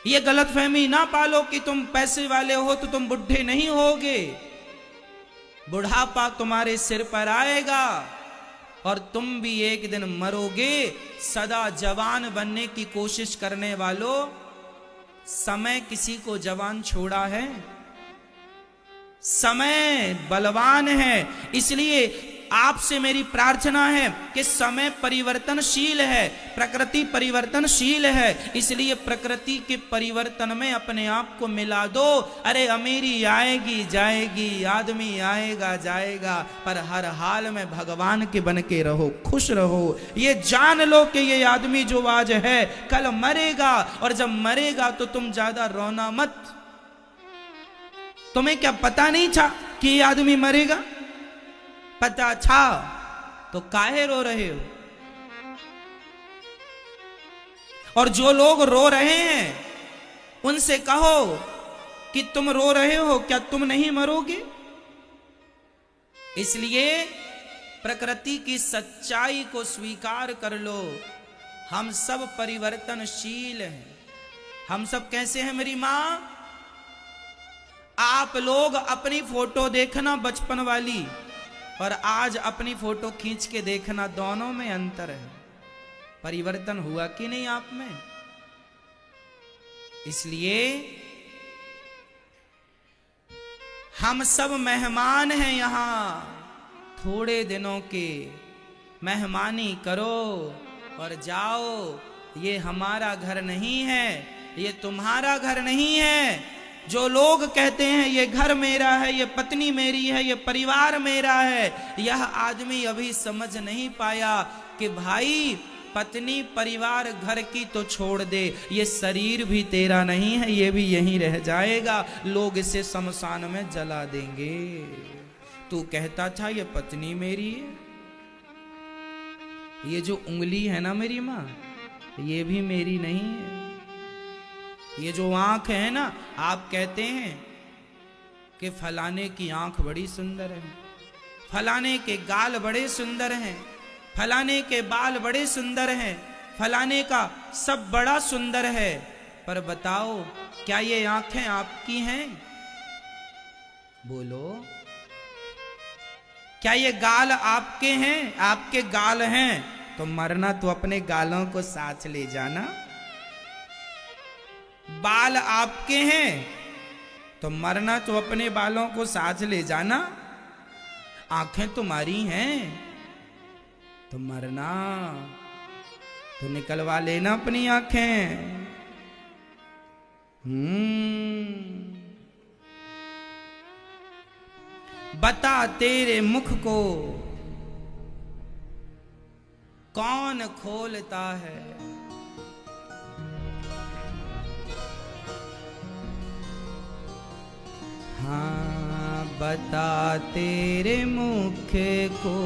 ये गलतफहमी ना पालो कि तुम पैसे वाले हो तो तुम बुढ़े नहीं होगे। बुढ़ापा तुम्हारे सिर पर आएगा और तुम भी एक दिन मरोगे। सदा जवान बनने की कोशिश करने वालों, समय किसी को जवान छोड़ा है? समय बलवान है। इसलिए आपसे मेरी प्रार्थना है कि समय परिवर्तनशील है, प्रकृति परिवर्तनशील है, इसलिए प्रकृति के परिवर्तन में अपने आप को मिला दो। अरे अमीरी आएगी जाएगी, आदमी आएगा जाएगा, पर हर हाल में भगवान के बन के रहो, खुश रहो। ये जान लो कि ये आदमी जो आज है कल मरेगा, और जब मरेगा तो तुम ज्यादा रोना मत। तुम्हें क्या पता नहीं था कि ये आदमी मरेगा? पता था तो काहे रो रहे हो? और जो लोग रो रहे हैं उनसे कहो कि तुम रो रहे हो, क्या तुम नहीं मरोगे? इसलिए प्रकृति की सच्चाई को स्वीकार कर लो। हम सब परिवर्तनशील हैं। हम सब कैसे हैं मेरी मां? आप लोग अपनी फोटो देखना बचपन वाली और आज अपनी फोटो खींच के देखना, दोनों में अंतर है। परिवर्तन हुआ कि नहीं आप में? इसलिए हम सब मेहमान हैं यहां, थोड़े दिनों के। मेहमानी करो और जाओ। ये हमारा घर नहीं है, ये तुम्हारा घर नहीं है। जो लोग कहते हैं ये घर मेरा है, ये पत्नी मेरी है, ये परिवार मेरा है, यह आदमी अभी समझ नहीं पाया कि भाई पत्नी परिवार घर की तो छोड़ दे, ये शरीर भी तेरा नहीं है, ये भी यहीं रह जाएगा। लोग इसे शमशान में जला देंगे। तू कहता था ये पत्नी मेरी है, ये जो उंगली है ना मेरी माँ, ये भी मेरी नहीं है। ये जो आंख है ना, आप कहते हैं कि फलाने की आंख बड़ी सुंदर है, फलाने के गाल बड़े सुंदर हैं, फलाने के बाल बड़े सुंदर हैं, फलाने का सब बड़ा सुंदर है। पर बताओ, क्या ये आंखें आपकी हैं? बोलो। क्या ये गाल आपके हैं? आपके गाल हैं तो मरना तो अपने गालों को साथ ले जाना। बाल आपके हैं तो मरना तो अपने बालों को साथ ले जाना। आंखें तुम्हारी हैं तो मरना तो निकलवा लेना अपनी आंखें। बता तेरे मुख को कौन खोलता है? हाँ, बता तेरे मुख को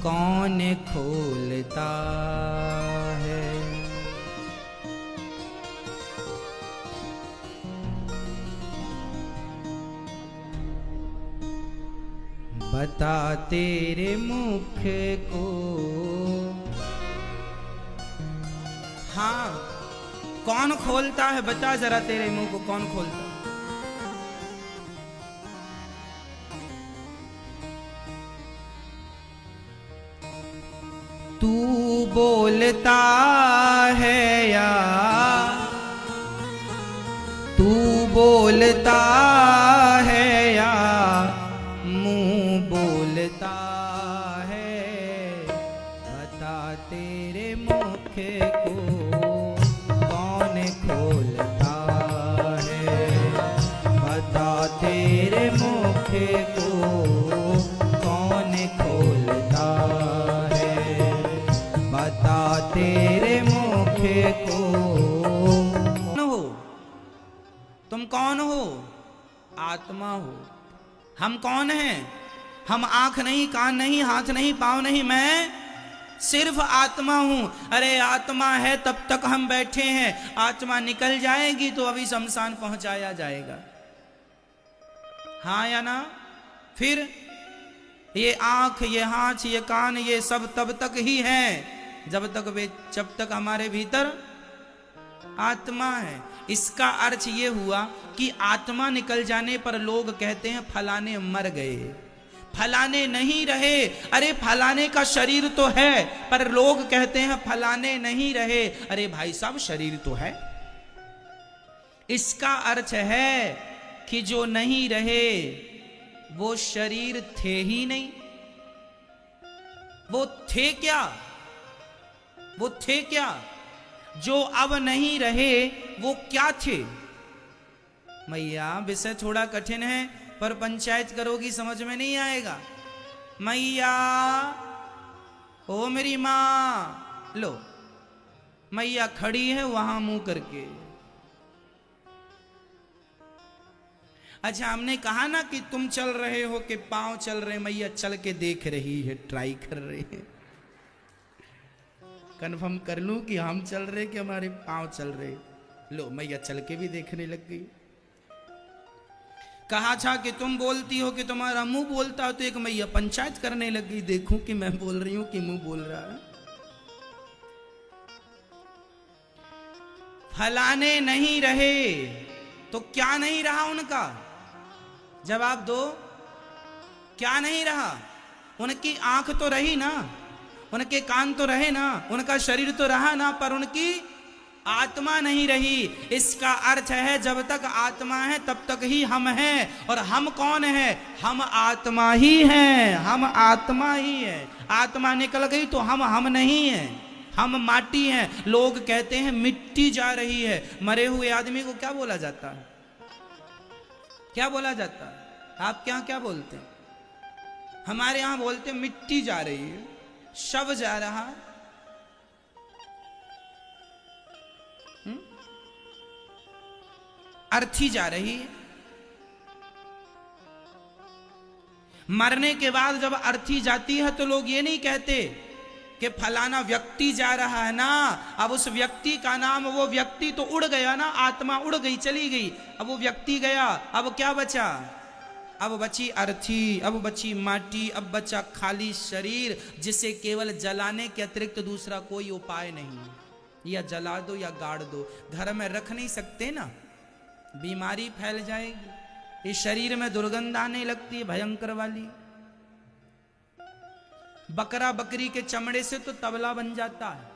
कौन खोलता है? बता तेरे मुख को। हाँ, कौन खोलता है? बता जरा तेरे मुंह को कौन खोलता है? तू बोलता है या तू बोलता है या मुंह बोलता है? बता तेरे मुख को कौन खोलता है? बता तेरे मुख को कौन खोलता है? बता तेरे मुख को। कौन हो तुम? कौन हो? आत्मा हो। हम कौन हैं? हम आंख नहीं, कान नहीं, हाथ नहीं, पांव नहीं, मैं सिर्फ आत्मा हूं। अरे आत्मा है तब तक हम बैठे हैं, आत्मा निकल जाएगी तो अभी शमशान पहुंचाया जाएगा। हाँ या ना? फिर ये आंख, ये हाथ, ये कान, ये सब तब तक ही हैं जब तक हमारे भीतर आत्मा है। इसका अर्थ ये हुआ कि आत्मा निकल जाने पर लोग कहते हैं फलाने मर गए, फलाने नहीं रहे। अरे फलाने का शरीर तो है, पर लोग कहते हैं फलाने नहीं रहे। अरे भाई साहब, शरीर तो है। इसका अर्थ है कि जो नहीं रहे वो शरीर थे ही नहीं। वो थे क्या? वो थे क्या? जो अब नहीं रहे वो क्या थे? मैया, विषय थोड़ा कठिन है, पर पंचायत करोगी समझ में नहीं आएगा। मैया, ओ मेरी माँ, लो मैया खड़ी है वहां मुंह करके। अच्छा, हमने कहा ना कि तुम चल रहे हो कि पांव चल रहे, मैया चल के देख रही है, ट्राई कर रही है, कन्फर्म कर लूं कि हम चल रहे कि हमारे पांव चल रहे। लो मैया चल के भी देखने लग गई। कहा था कि तुम बोलती हो कि तुम्हारा मुंह बोलता हो, तो एक मैया पंचायत करने लग गई, देखूं कि मैं बोल रही हूं कि मुंह बोल रहा है। फलाने नहीं रहे तो क्या नहीं रहा उनका? जवाब दो, क्या नहीं रहा? उनकी आंख तो रही ना, उनके कान तो रहे ना, उनका शरीर तो रहा ना, पर उनकी आत्मा नहीं रही। इसका अर्थ है जब तक आत्मा है तब तक ही हम हैं। और हम कौन है? हम आत्मा ही हैं, हम आत्मा ही है। आत्मा निकल गई तो हम नहीं हैं, हम माटी हैं। लोग कहते हैं मिट्टी जा रही है। मरे हुए आदमी को क्या बोला जाता है? क्या बोला जाता है? आपके यहां क्या बोलते हैं? हमारे यहां बोलते हैं मिट्टी जा रही है, शव जा रहा है। अर्थी जा रही है। मरने के बाद जब अर्थी जाती है तो लोग ये नहीं कहते कि फलाना व्यक्ति जा रहा है ना, अब उस व्यक्ति का नाम, वो व्यक्ति तो उड़ गया ना, आत्मा उड़ गई, चली गई। अब वो व्यक्ति गया, अब क्या बचा? अब बची अर्थी, अब बची माटी, अब बचा खाली शरीर, जिसे केवल जलाने के अतिरिक्त दूसरा कोई उपाय नहीं। या जला दो या गाड़ दो, घर में रख नहीं सकते ना, बीमारी फैल जाएगी। इस शरीर में दुर्गंध आने लगती है भयंकर वाली। बकरा बकरी के चमड़े से तो तबला बन जाता है,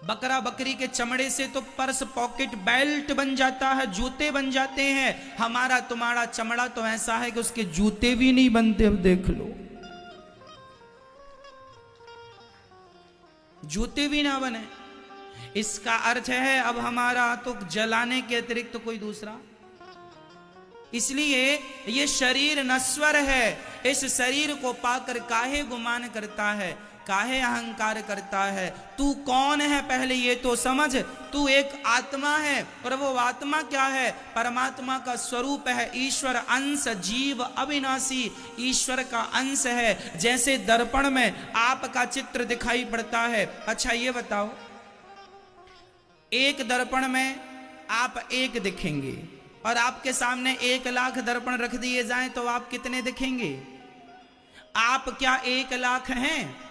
बकरा बकरी के चमड़े से तो पर्स, पॉकेट, बेल्ट बन जाता है, जूते बन जाते हैं। हमारा तुम्हारा चमड़ा तो ऐसा है कि उसके जूते भी नहीं बनते। अब देख लो, जूते भी ना बने। इसका अर्थ है अब हमारा तो जलाने के अतिरिक्त तो कोई दूसरा। इसलिए ये शरीर नश्वर है। इस शरीर को पाकर काहे गुमान करता है, काहे अहंकार करता है? तू कौन है पहले ये तो समझ। तू एक आत्मा है, और वो आत्मा क्या है? परमात्मा का स्वरूप है, ईश्वर अंश, जीव अविनाशी ईश्वर का अंश है। जैसे दर्पण में आपका चित्र दिखाई पड़ता है। अच्छा ये बताओ, एक दर्पण में आप एक दिखेंगे, और आपके सामने 1 लाख दर्पण रख दिए जाएं तो आप कितने दिखेंगे? आप क्या 1 लाख हैं?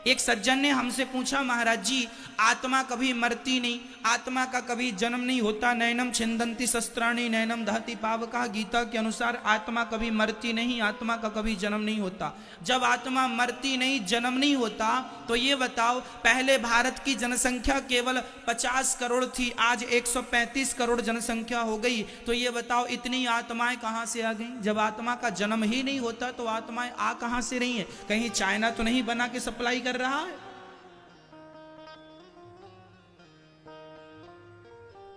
एक सज्जन ने हमसे पूछा, महाराज जी आत्मा कभी मरती नहीं, आत्मा का कभी जन्म नहीं होता। नैनम छिंदंती शस्त्राणी नैनम दहती पावका, गीता के अनुसार आत्मा कभी मरती नहीं, आत्मा का कभी जन्म नहीं होता। जब आत्मा मरती नहीं, जन्म नहीं होता, तो ये बताओ, पहले भारत की जनसंख्या केवल 50 करोड़ थी, आज 135 करोड़ जनसंख्या हो गई। तो ये बताओ इतनी आत्माएं कहां से आ गई? जब आत्मा का जन्म ही नहीं होता तो आत्माएं आ कहां से रही हैं? कहीं चाइना तो नहीं बना के सप्लाई कर रहा है?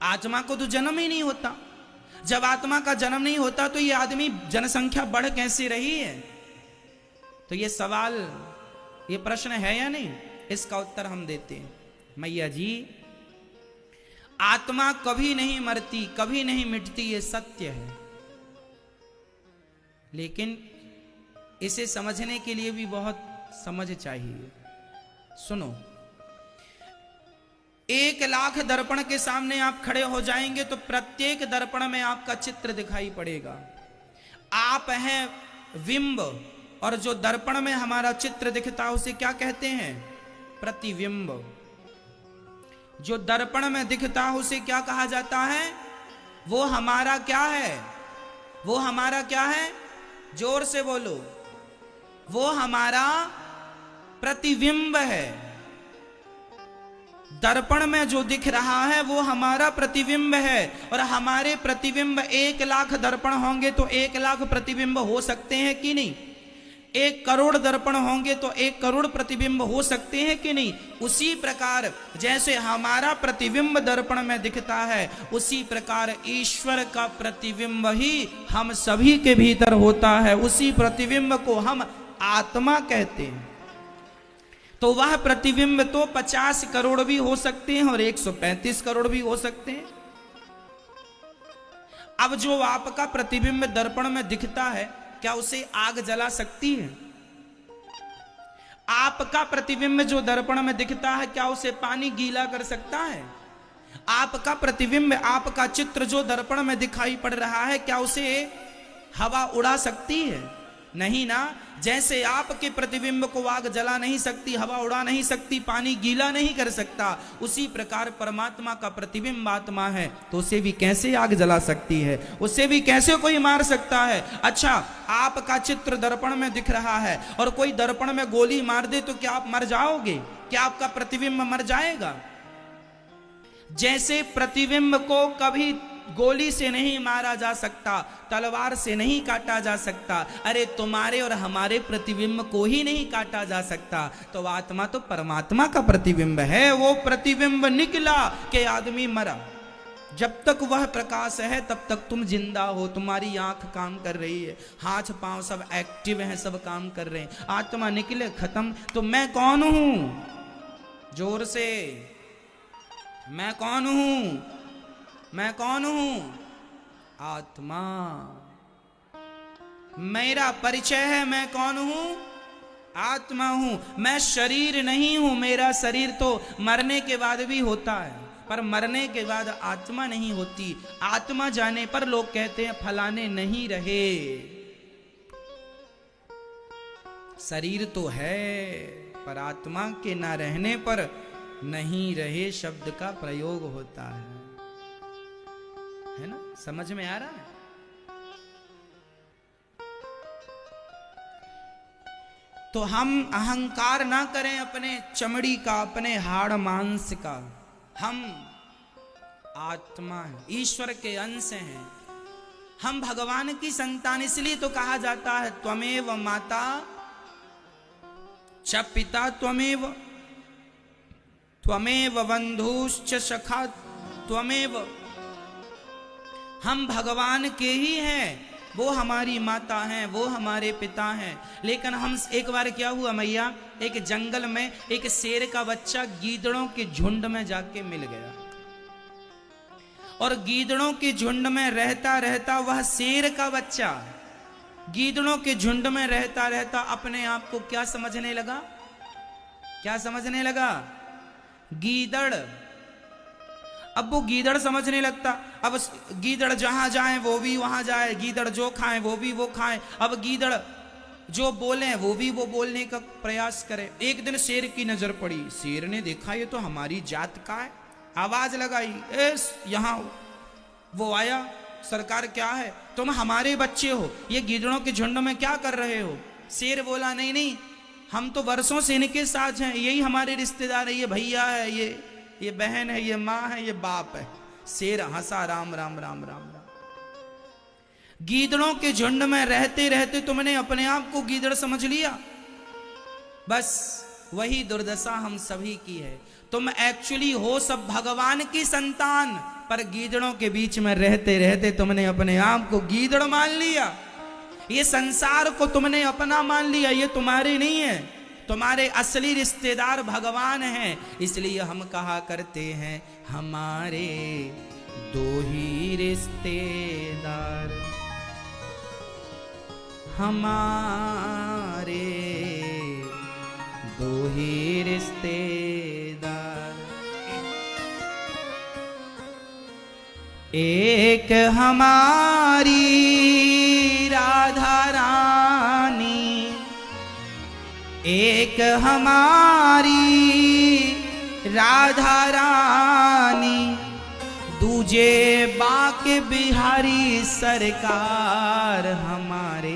आत्मा को तो जन्म ही नहीं होता। जब आत्मा का जन्म नहीं होता तो ये आदमी जनसंख्या बढ़ कैसे रही है? तो ये सवाल, ये प्रश्न है या नहीं? इसका उत्तर हम देते हैं। मैया जी, आत्मा कभी नहीं मरती, कभी नहीं मिटती, ये सत्य है। लेकिन इसे समझने के लिए भी बहुत समझ चाहिए। सुनो, 1 लाख दर्पण के सामने आप खड़े हो जाएंगे तो प्रत्येक दर्पण में आपका चित्र दिखाई पड़ेगा। आप हैं बिंब, और जो दर्पण में हमारा चित्र दिखता है उसे क्या कहते हैं? प्रतिबिंब। जो दर्पण में दिखता है उसे क्या कहा जाता है? वो हमारा क्या है? वो हमारा क्या है? जोर से बोलो। वो हमारा प्रतिबिंब है। दर्पण में जो दिख रहा है वो हमारा प्रतिबिंब है। और हमारे प्रतिबिंब 1,00,000 दर्पण होंगे तो 1,00,000 प्रतिबिंब हो सकते हैं कि नहीं? 1 करोड़ दर्पण होंगे तो 1 करोड़ प्रतिबिंब हो सकते हैं कि नहीं? उसी प्रकार जैसे हमारा प्रतिबिंब दर्पण में दिखता है, उसी प्रकार ईश्वर का प्रतिबिंब ही हम सभी के भीतर होता है। उसी प्रतिबिंब को हम आत्मा कहते हैं। तो वह प्रतिबिंब तो 50 करोड़ भी हो सकते हैं और 135 करोड़ भी हो सकते हैं। अब जो आपका प्रतिबिंब दर्पण में दिखता है, क्या उसे आग जला सकती है? आपका प्रतिबिंब जो दर्पण में दिखता है, क्या उसे पानी गीला कर सकता है? आपका प्रतिबिंब, आपका चित्र जो दर्पण में दिखाई पड़ रहा है, क्या उसे हवा उड़ा सकती है? नहीं ना। जैसे आपके प्रतिबिंब को आग जला नहीं सकती, हवा उड़ा नहीं सकती, पानी गीला नहीं कर सकता, उसी प्रकार परमात्मा का प्रतिबिंब आत्मा है, तो उसे भी कैसे आग जला सकती है? उसे भी कैसे कोई मार सकता है? अच्छा, आपका चित्र दर्पण में दिख रहा है और कोई दर्पण में गोली मार दे तो क्या आप मर जाओगे? क्या आपका प्रतिबिंब मर जाएगा? जैसे प्रतिबिंब को कभी गोली से नहीं मारा जा सकता, तलवार से नहीं काटा जा सकता, अरे तुम्हारे और हमारे प्रतिबिंब को ही नहीं काटा जा सकता, तो आत्मा तो परमात्मा का प्रतिबिंब है। वो प्रतिबिंब निकला कि आदमी मरा। जब तक वह प्रकाश है तब तक तुम जिंदा हो, तुम्हारी आंख काम कर रही है, हाथ पांव सब एक्टिव हैं, सब काम कर रहे हैं। आत्मा निकले, खत्म। तो मैं कौन हूं? जोर से, मैं कौन हूं? मैं कौन हूं? आत्मा। मेरा परिचय है, मैं कौन हूं? आत्मा हूं। मैं शरीर नहीं हूं। मेरा शरीर तो मरने के बाद भी होता है, पर मरने के बाद आत्मा नहीं होती। आत्मा जाने पर लोग कहते हैं फलाने नहीं रहे। शरीर तो है, पर आत्मा के ना रहने पर नहीं रहे शब्द का प्रयोग होता है ना? समझ में आ रहा है? तो हम अहंकार ना करें अपने चमड़ी का, अपने हाड़ मांस का। हम आत्मा हैं, ईश्वर के अंश हैं, हम भगवान की संतान। इसलिए तो कहा जाता है त्वमेव माता च पिता त्वमेव, त्वमेव बंधुश्च सखा त्वमेव। हम भगवान के ही हैं, वो हमारी माता हैं, वो हमारे पिता हैं। लेकिन हम एक बार क्या हुआ मैया, एक जंगल में एक शेर का बच्चा गीदड़ों के झुंड में जाके मिल गया, और गीदड़ों के झुंड में रहता रहता वह शेर का बच्चा गीदड़ों के झुंड में रहता रहता अपने आप को क्या समझने लगा? क्या समझने लगा? गीदड़। अब वो गीदड़ समझने लगता। अब गीदड़ जहां जाए वो भी वहां जाए, गीदड़ जो खाए वो भी वो खाए। अब गीदड़ जो बोले वो भी वो बोलने का प्रयास करे। एक दिन शेर की नजर पड़ी, शेर ने देखा ये तो हमारी जात का है, आवाज लगाई, यहाँ वो आया, सरकार क्या है, तुम हमारे बच्चे हो, ये गीदड़ों के झुंड में क्या कर रहे हो? शेर बोला नहीं नहीं, हम तो वर्षों से इनके साथ हैं, यही हमारे रिश्तेदार है, ये भैया है, ये बहन है, ये माँ है, ये बाप है। शेर हंसा, राम राम राम राम राम। गीदड़ों के झुंड में रहते रहते तुमने अपने आप को गीदड़ समझ लिया। बस वही दुर्दशा हम सभी की है। तुम एक्चुअली हो सब भगवान की संतान, पर गीदड़ों के बीच में रहते रहते तुमने अपने आप को गीदड़ मान लिया। ये संसार को तुमने अपना मान लिया, ये तुम्हारे नहीं है, तुम्हारे असली रिश्तेदार भगवान हैं। इसलिए हम कहा करते हैं हमारे दो ही रिश्तेदार, हमारे दो ही रिश्तेदार, एक हमारी राधा रानी, एक हमारी राधा रानी, पूजे बाके बिहारी सरकार हमारे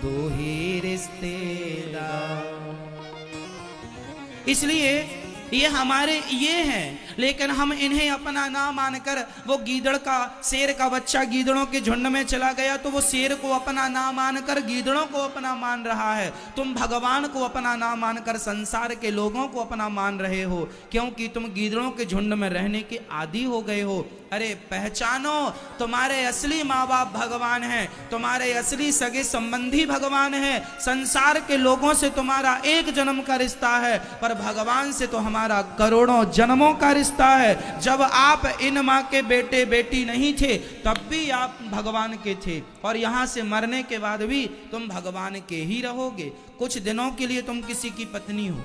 दो ही रिश्तेदार। इसलिए ये हमारे ये हैं, लेकिन हम इन्हें अपना ना मानकर, वो गीदड़ का, शेर का बच्चा गीदड़ों के झुंड में चला गया तो वो शेर को अपना ना मानकर गीदड़ों को अपना मान रहा है। तुम भगवान को अपना ना मानकर संसार के लोगों को अपना मान रहे हो, क्योंकि तुम गीदड़ों के झुंड में रहने के आदी हो गए हो। अरे पहचानो, तुम्हारे असली माँ बाप भगवान हैं, तुम्हारे असली सगे संबंधी भगवान हैं। संसार के लोगों से तुम्हारा एक जन्म का रिश्ता है, पर भगवान से तो हमारा करोड़ों जन्मों का रिश्ता है। जब आप इन माँ के बेटे बेटी नहीं थे तब भी आप भगवान के थे, और यहाँ से मरने के बाद भी तुम भगवान के ही रहोगे। कुछ दिनों के लिए तुम किसी की पत्नी हो,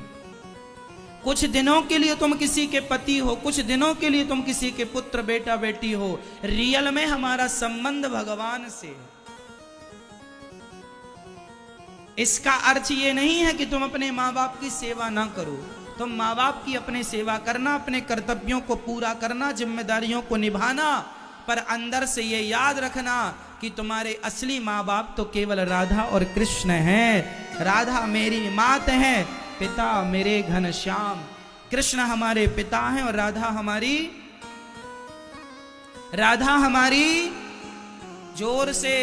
कुछ दिनों के लिए तुम किसी के पति हो, कुछ दिनों के लिए तुम किसी के पुत्र बेटा बेटी हो। रियल में हमारा संबंध भगवान से है। इसका अर्थ ये नहीं है कि तुम अपने माँ बाप की सेवा ना करो। तुम माँ बाप की अपने सेवा करना, अपने कर्तव्यों को पूरा करना, जिम्मेदारियों को निभाना, पर अंदर से ये याद रखना कि तुम्हारे असली माँ बाप तो केवल राधा और कृष्ण हैं। राधा मेरी मात है, पिता मेरे घनश्याम। कृष्ण हमारे पिता हैं और राधा हमारी जोर से,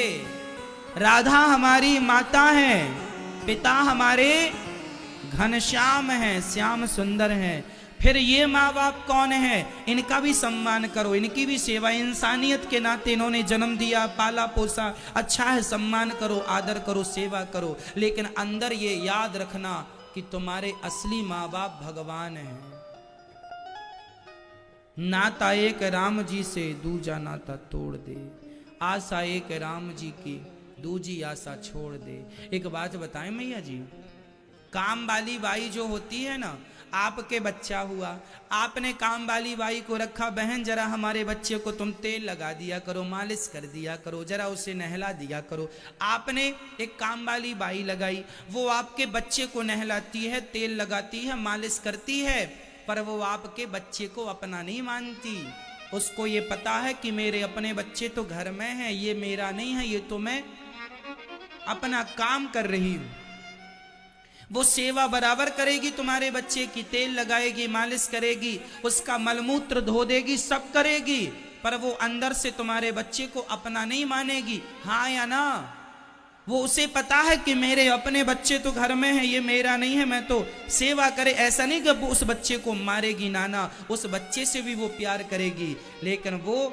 राधा हमारी माता है, पिता हमारे घनश्याम हैं, श्याम सुंदर हैं। फिर ये माँ बाप कौन है? इनका भी सम्मान करो, इनकी भी सेवा, इंसानियत के नाते इन्होंने जन्म दिया, पाला पोसा, अच्छा है, सम्मान करो, आदर करो, सेवा करो, लेकिन अंदर ये याद रखना कि तुम्हारे असली माँ बाप भगवान हैं। नाता एक राम जी से दूजा नाता तोड़ दे, आशा एक राम जी की दूजी आशा छोड़ दे। एक बात बताएं मैया जी, काम वाली बाई जो होती है ना, आपके बच्चा हुआ, आपने काम वाली बाई को रखा, बहन जरा हमारे बच्चे को तुम तेल लगा दिया करो, मालिश कर दिया करो, जरा उसे नहला दिया करो। आपने एक काम वाली बाई लगाई, वो आपके बच्चे को नहलाती है, तेल लगाती है, मालिश करती है, पर वो आपके बच्चे को अपना नहीं मानती। उसको ये पता है कि मेरे अपने बच्चे तो घर में हैं, ये मेरा नहीं है, ये तो मैं अपना काम कर रही हूं। वो सेवा बराबर करेगी तुम्हारे बच्चे की, तेल लगाएगी, मालिश करेगी, उसका मलमूत्र धो देगी, सब करेगी, पर वो अंदर से तुम्हारे बच्चे को अपना नहीं मानेगी। हाँ या ना? वो उसे पता है कि मेरे अपने बच्चे तो घर में है, ये मेरा नहीं है, मैं तो सेवा करे। ऐसा नहीं कि वो उस बच्चे को मारेगी, नाना, उस बच्चे से भी वो प्यार करेगी, लेकिन वो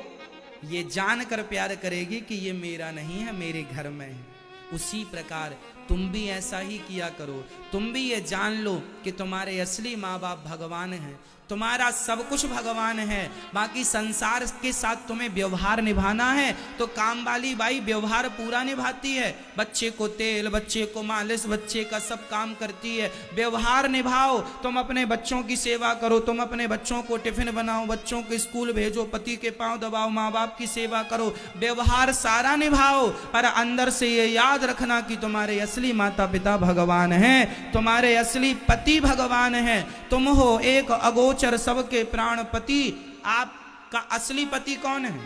ये जानकर प्यार करेगी कि ये मेरा नहीं है, मेरे घर में है। उसी प्रकार तुम भी ऐसा ही किया करो। तुम भी ये जान लो कि तुम्हारे असली माँ बाप भगवान हैं, तुम्हारा सब कुछ भगवान है। बाकी संसार के साथ तुम्हें व्यवहार निभाना है तो काम वाली बाई व्यवहार पूरा निभाती है, बच्चे को तेल, बच्चे को मालिश, बच्चे का सब काम करती है। व्यवहार निभाओ, तुम अपने बच्चों की सेवा करो, तुम अपने बच्चों को टिफिन बनाओ, बच्चों को स्कूल भेजो, पति के पांव दबाओ, माँ बाप की सेवा करो, व्यवहार सारा निभाओ, पर अंदर से ये याद रखना कि तुम्हारे असली माता पिता भगवान हैं, तुम्हारे असली पति भगवान हैं। तुम हो एक अगोचर सबके प्राणपति। आपका असली पति कौन है?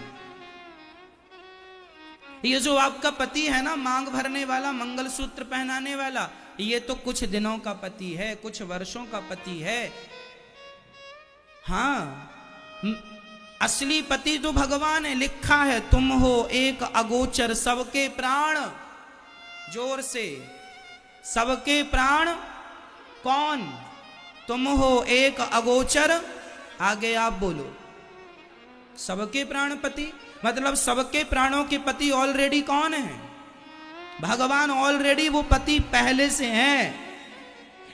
ये जो आपका पति है ना, मांग भरने वाला, मंगलसूत्र पहनाने वाला, ये तो कुछ दिनों का पति है, कुछ वर्षों का पति है। हाँ, असली पति तो भगवान है। लिखा है तुम हो एक अगोचर सबके प्राण, जोर से, सबके प्राण कौन? तुम हो एक अगोचर, आगे आप बोलो, सबके प्राणपति, मतलब सबके प्राणों के पति ऑलरेडी कौन है? भगवान। ऑलरेडी वो पति पहले से हैं।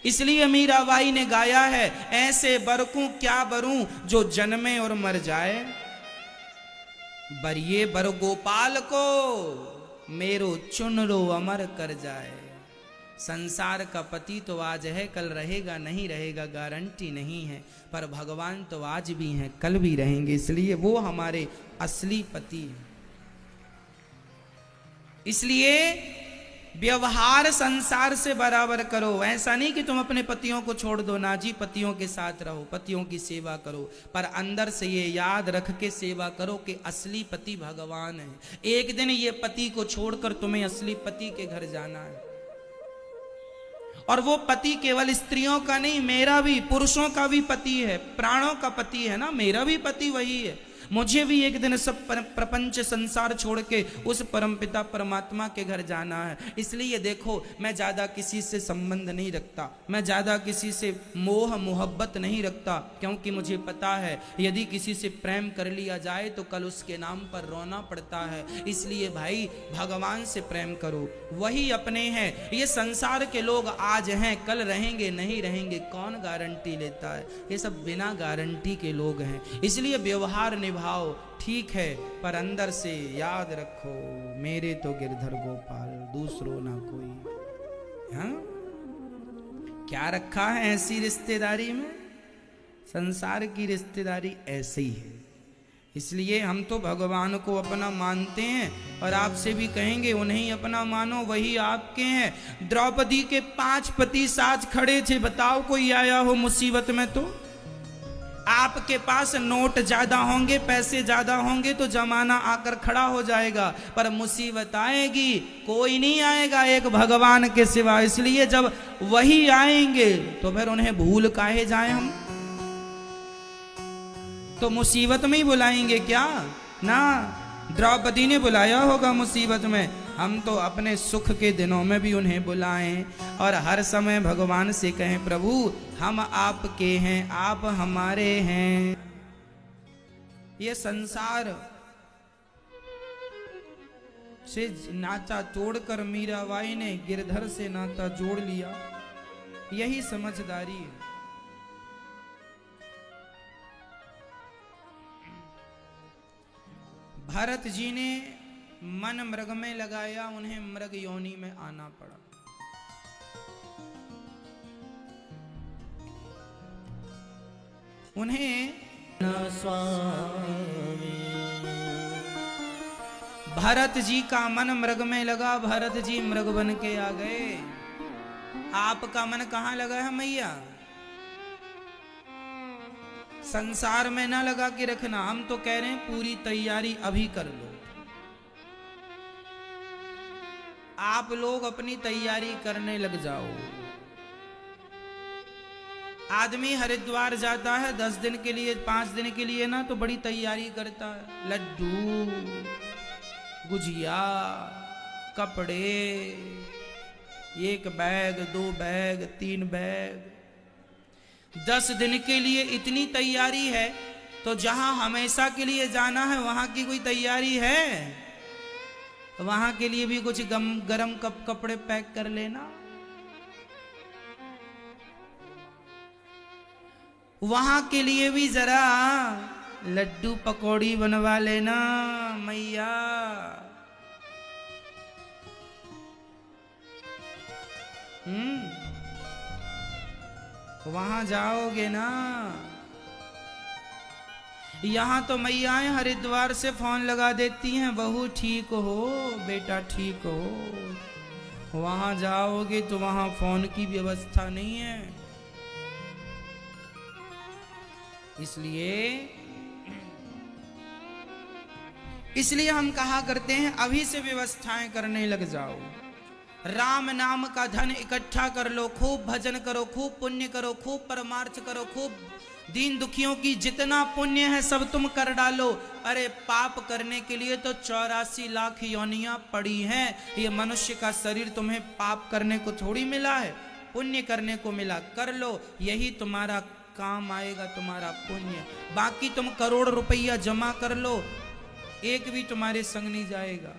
इसलिए मीराबाई ने गाया है, ऐसे बरकूं क्या बरूं जो जन्मे और मर जाए, बरिए बर गोपाल को मेरो चुन लो अमर कर जाए। संसार का पति तो आज है, कल रहेगा, नहीं रहेगा गारंटी नहीं है, पर भगवान तो आज भी हैं, कल भी रहेंगे, इसलिए वो हमारे असली पति हैं। इसलिए व्यवहार संसार से बराबर करो। ऐसा नहीं कि तुम अपने पतियों को छोड़ दो, ना जी, पतियों के साथ रहो, पतियों की सेवा करो, पर अंदर से ये याद रख के सेवा करो कि असली पति भगवान है। एक दिन ये पति को छोड़कर तुम्हें असली पति के घर जाना है। और वो पति केवल स्त्रियों का नहीं, मेरा भी, पुरुषों का भी पति है, प्राणों का पति है ना, मेरा भी पति वही है। मुझे भी एक दिन सब प्रपंच संसार छोड़ के उस परमपिता परमात्मा के घर जाना है। इसलिए देखो, मैं ज़्यादा किसी से संबंध नहीं रखता, मैं ज़्यादा किसी से मोह मोहब्बत नहीं रखता, क्योंकि मुझे पता है यदि किसी से प्रेम कर लिया जाए तो कल उसके नाम पर रोना पड़ता है। इसलिए भाई, भगवान से प्रेम करो, वही अपने हैं। ये संसार के लोग आज हैं, कल रहेंगे नहीं रहेंगे, कौन गारंटी लेता है? ये सब बिना गारंटी के लोग हैं। इसलिए व्यवहार निभाओ, ठीक है, पर अंदर से याद रखो, मेरे तो गिरधर गोपाल, दूसरों ना कोई। हाँ, क्या रखा है ऐसी रिश्तेदारी में? संसार की रिश्तेदारी ऐसी ही है। इसलिए हम तो भगवान को अपना मानते हैं और आपसे भी कहेंगे उन्हें अपना मानो, वही आपके हैं। द्रौपदी के 5 पति साथ खड़े थे, बताओ कोई आया हो मुसीबत में तो? आपके पास नोट ज्यादा होंगे, पैसे ज्यादा होंगे तो जमाना आकर खड़ा हो जाएगा, पर मुसीबत आएगी कोई नहीं आएगा एक भगवान के सिवा। इसलिए जब वही आएंगे तो फिर उन्हें भूल काहे जाए हम? तो मुसीबत में ही बुलाएंगे क्या? ना, द्रौपदी ने बुलाया होगा मुसीबत में, हम तो अपने सुख के दिनों में भी उन्हें बुलाएं और हर समय भगवान से कहें, प्रभु हम आपके हैं, आप हमारे हैं। ये संसार से नाता तोड़कर मीराबाई ने गिरधर से नाता जोड़ लिया, यही समझदारी है। भरत जी ने मन मृग में लगाया, उन्हें मृग योनि में आना पड़ा। उन्हें स्वामी भरत जी का मन मृग में लगा, भरत जी मृग बन के आ गए। आपका मन कहाँ लगा है मैया? संसार में ना लगा के रखना। हम तो कह रहे हैं पूरी तैयारी अभी कर लो। आप लोग अपनी तैयारी करने लग जाओ। आदमी हरिद्वार जाता है 10 दिन के लिए, 5 दिन के लिए ना, तो बड़ी तैयारी करता है। लड्डू, गुजिया, कपड़े, 1 बैग, 2 बैग, 3 बैग, 10 दिन के लिए इतनी तैयारी है। तो जहां हमेशा के लिए जाना है वहां की कोई तैयारी है? वहां के लिए भी कुछ गरम कपड़े पैक कर लेना, वहां के लिए भी जरा लड्डू पकौड़ी बनवा लेना मैया। वहां जाओगे ना। यहां तो मैयाएं हरिद्वार से फोन लगा देती हैं, बहू ठीक हो, बेटा ठीक हो। वहां जाओगे तो वहां फोन की व्यवस्था नहीं है। इसलिए हम कहा करते हैं अभी से व्यवस्थाएं करने लग जाओ। राम नाम का धन इकट्ठा कर लो, खूब भजन करो, खूब पुण्य करो, खूब परमार्थ करो, खूब दीन दुखियों की जितना पुण्य है सब तुम कर डालो। अरे पाप करने के लिए तो 84 लाख योनियां पड़ी हैं। ये मनुष्य का शरीर तुम्हें पाप करने को थोड़ी मिला है, पुण्य करने को मिला। कर लो, यही तुम्हारा काम आएगा, तुम्हारा पुण्य। बाकी तुम करोड़ रुपया जमा कर लो, एक भी तुम्हारे संग नहीं जाएगा।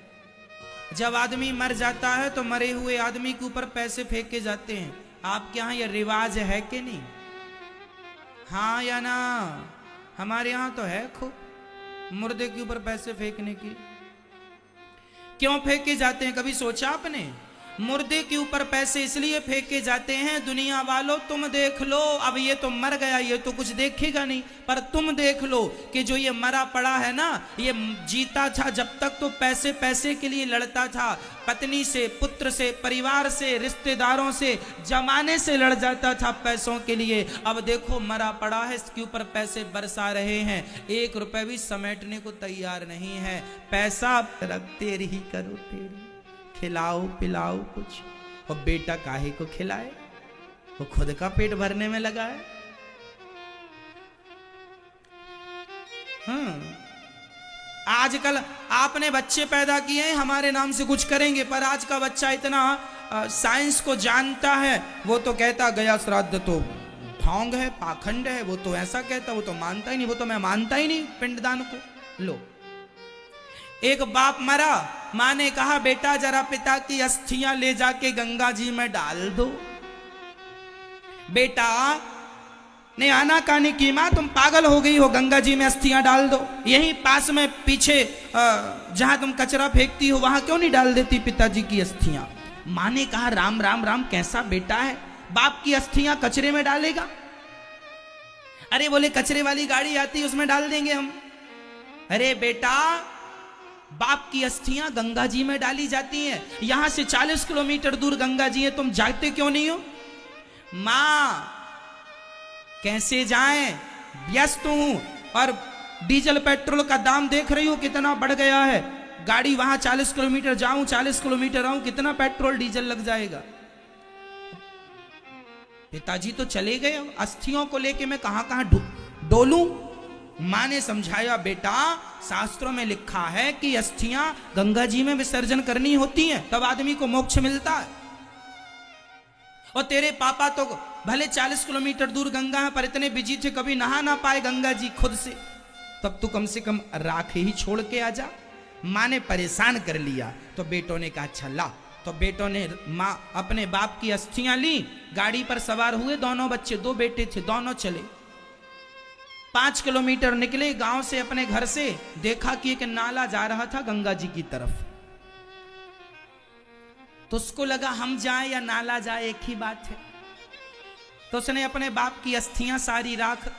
जब आदमी मर जाता है तो मरे हुए आदमी के ऊपर पैसे फेंके जाते हैं। आपके यहाँ यह रिवाज है कि नहीं? हाँ या ना? हमारे यहाँ तो है खूब, मुर्दे के ऊपर पैसे फेंकने की। क्यों फेंके जाते हैं, कभी सोचा आपने? मुर्दे के ऊपर पैसे इसलिए फेंके जाते हैं, दुनिया वालों तुम देख लो, अब ये तो मर गया, ये तो कुछ देखेगा नहीं, पर तुम देख लो कि जो ये मरा पड़ा है ना, ये जीता था जब तक तो पैसे पैसे के लिए लड़ता था, पत्नी से, पुत्र से, परिवार से, रिश्तेदारों से, जमाने से लड़ जाता था पैसों के लिए। अब देखो मरा पड़ा है, इसके ऊपर पैसे बरसा रहे हैं, 1 रुपए भी समेटने को तैयार नहीं है। पैसा रखते रही करो तेरी, खिलाओ पिलाओ कुछ, और बेटा काहे को खिलाए, वो खुद का पेट भरने में लगा है। आजकल आपने बच्चे पैदा किए हैं, हमारे नाम से कुछ करेंगे, पर आज का बच्चा इतना साइंस को जानता है, वो तो कहता गया श्राद्ध तो ढोंग है, पाखंड है, वो तो ऐसा कहता, वो तो मानता ही नहीं, वो तो मैं मानता ही नहीं पिंडदान को। लो, एक बाप मरा, मां ने कहा बेटा जरा पिता की अस्थियां ले जाके गंगा जी में डाल दो। बेटा ने आना कानी की, मां तुम पागल हो गई हो, गंगा जी में अस्थियां डाल दो, यहीं पास में पीछे जहां तुम कचरा फेंकती हो वहां क्यों नहीं डाल देती पिताजी की अस्थियां। मां ने कहा राम राम राम, कैसा बेटा है, बाप की अस्थियां कचरे में डालेगा। अरे बोले कचरे वाली गाड़ी आती है उसमें डाल देंगे हम। अरे बेटा बाप की अस्थियां गंगा जी में डाली जाती हैं, यहां से 40 किलोमीटर दूर गंगा जी है, तुम जाते क्यों नहीं हो। मां कैसे जाएं, व्यस्त हूं, और डीजल पेट्रोल का दाम देख रही हो कितना बढ़ गया है, गाड़ी वहां 40 किलोमीटर जाऊं 40 किलोमीटर आऊं, कितना पेट्रोल डीजल लग जाएगा। पिताजी तो चले गए, अस्थियों को लेके मैं कहां कहां डोलूं। मां ने समझाया बेटा शास्त्रों में लिखा है कि अस्थियां गंगा जी में विसर्जन करनी होती हैं, तब आदमी को मोक्ष मिलता है। और तेरे पापा तो भले 40 किलोमीटर दूर गंगा है, पर इतने बिजी थे कभी नहा ना पाए गंगा जी खुद से, तब तू कम से कम राख ही छोड़ के आ जा। मां ने परेशान कर लिया, तो बेटों ने कहा अच्छा ला। तो बेटों ने मां अपने बाप की अस्थियां ली, गाड़ी पर सवार हुए दोनों बच्चे, 2 बेटे थे, दोनों चले। 5 किलोमीटर निकले गांव से, अपने घर से, देखा कि एक नाला जा रहा था गंगा जी की तरफ। तो उसको लगा हम जाएं या नाला जाए एक ही बात है, तो उसने अपने बाप की अस्थियां सारी राख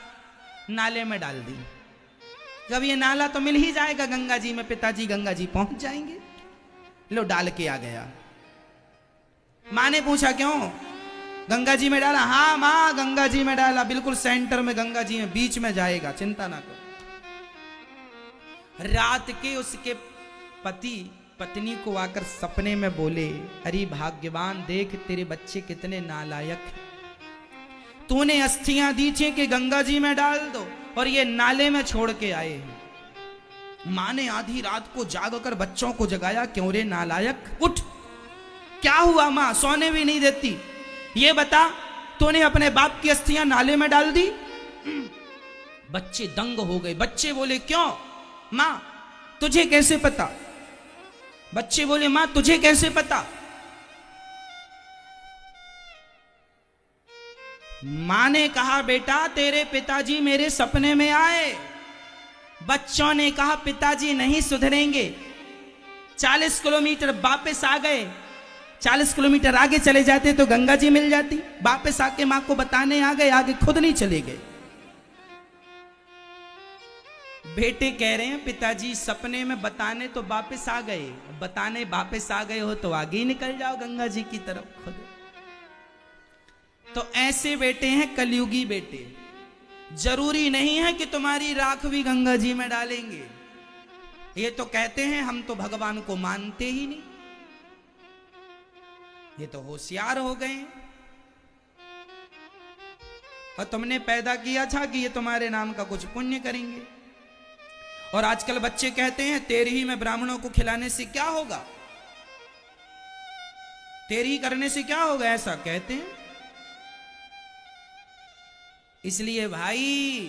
नाले में डाल दी। जब ये नाला तो मिल ही जाएगा गंगा जी में, पिताजी गंगा जी पहुंच जाएंगे। लो डाल के आ गया। मां ने पूछा क्यों, गंगा जी में डाला। हाँ मां गंगा जी में डाला, बिल्कुल सेंटर में गंगा जी में, बीच में जाएगा, चिंता ना करो। रात के उसके पति पत्नी को आकर सपने में बोले अरे भाग्यवान, देख तेरे बच्चे कितने नालायक हैं, तूने अस्थियां दी थी कि गंगा जी में डाल दो और ये नाले में छोड़ के आए हैं। मां ने आधी रात को जागकर बच्चों को जगाया, क्यों रे नालायक, उठ, क्या हुआ। मां सोने भी नहीं देती, ये बता तूने अपने बाप की अस्थियां नाले में डाल दी। बच्चे दंग हो गए। बच्चे बोले क्यों मां, तुझे कैसे पता। बच्चे बोले मां तुझे कैसे पता। मां ने कहा बेटा तेरे पिताजी मेरे सपने में आए। बच्चों ने कहा पिताजी नहीं सुधरेंगे। 40 किलोमीटर वापस आ गए। 40 किलोमीटर आगे चले जाते तो गंगा जी मिल जाती। वापस आके मां को बताने आ गए, आगे खुद नहीं चले गए। बेटे कह रहे हैं पिताजी सपने में बताने तो वापस आ गए, बताने वापस आ गए हो तो आगे ही निकल जाओ गंगा जी की तरफ खुद। तो ऐसे बेटे हैं कलयुगी बेटे। जरूरी नहीं है कि तुम्हारी राख भी गंगा जी में डालेंगे। ये तो कहते हैं हम तो भगवान को मानते ही नहीं। ये तो होशियार हो गए और तुमने पैदा किया था कि ये तुम्हारे नाम का कुछ पुण्य करेंगे। और आजकल बच्चे कहते हैं तेरही में ब्राह्मणों को खिलाने से क्या होगा, तेरही करने से क्या होगा, ऐसा कहते हैं। इसलिए भाई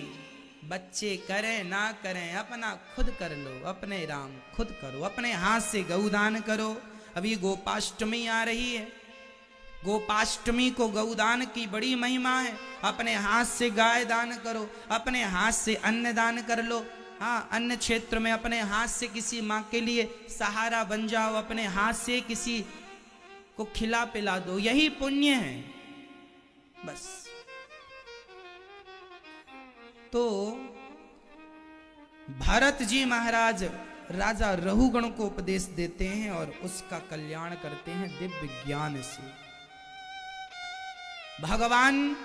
बच्चे करें ना करें अपना खुद कर लो, अपने राम खुद करो, अपने हाथ से गौदान करो। अभी गोपाष्टमी आ रही है, गोपाष्टमी को गौदान की बड़ी महिमा है। अपने हाथ से गाय दान करो, अपने हाथ से अन्न दान कर लो। हाँ, अन्य क्षेत्र में अपने हाथ से किसी माँ के लिए सहारा बन जाओ, अपने हाथ से किसी को खिला पिला दो, यही पुण्य है बस। तो भरत जी महाराज राजा रहुगण को उपदेश देते हैं और उसका कल्याण करते हैं दिव्य ज्ञान से। भगवान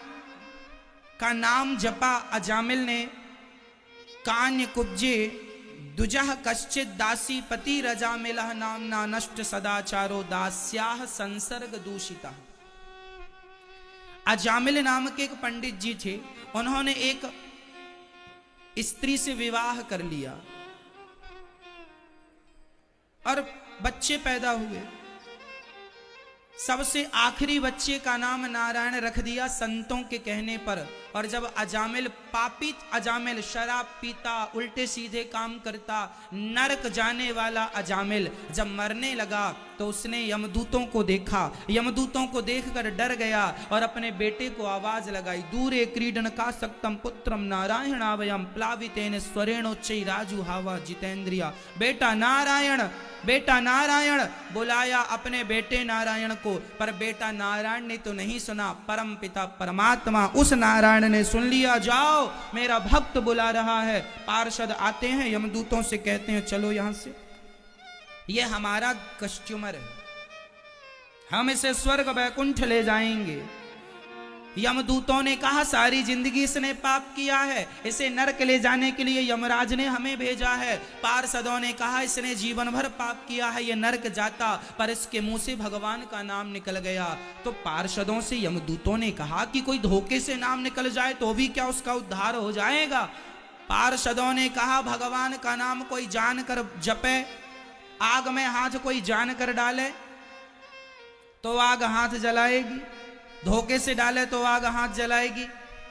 का नाम जपा अजामिल ने। कान्य कुब्जे दुजह कश्चित दासी पति रजामिलः नामना नष्ट सदाचारो दास्याह संसर्ग दूषिता। अजामिल नाम के एक पंडित जी थे, उन्होंने एक स्त्री से विवाह कर लिया और बच्चे पैदा हुए। सबसे आखिरी बच्चे का नाम नारायण रख दिया संतों के कहने पर। और जब अजामिल, पापी अजामिल, शराब पीता, उल्टे सीधे काम करता, नरक जाने वाला अजामिल जब मरने लगा तो उसने यमदूतों को देखा। यमदूतों को देखकर डर गया और अपने बेटे को आवाज लगाई, दूरे क्रीडन का सक्तम पुत्रम नारायणावयम प्लावितेन स्वरेणोच्चै राजू हावा जितेंद्रिया। बेटा नारायण, बेटा नारायण बुलाया अपने बेटे नारायण को, पर बेटा नारायण ने तो नहीं सुना। परम पिता परमात्मा उस नारायण ने सुन लिया, जाओ मेरा भक्त बुला रहा है। पार्षद आते हैं, यमदूतों से कहते हैं चलो यहां से, ये हमारा कस्टमर है, हम इसे स्वर्ग वैकुंठ ले जाएंगे। यमदूतों ने कहा सारी जिंदगी इसने पाप किया है, इसे नरक ले जाने के लिए यमराज ने हमें भेजा है। पार्षदों ने कहा इसने जीवन भर पाप किया है, ये नरक जाता, पर इसके मुंह से भगवान का नाम निकल गया। तो पार्षदों से यमदूतों ने कहा कि कोई धोखे से नाम निकल जाए तो भी क्या उसका उद्धार हो जाएगा? पार्षदों ने कहा भगवान का नाम कोई जानकर जपे, आग में हाथ कोई जानकर डाले तो आग हाथ जलाएगी, धोखे से डाले तो आग हाथ जलाएगी।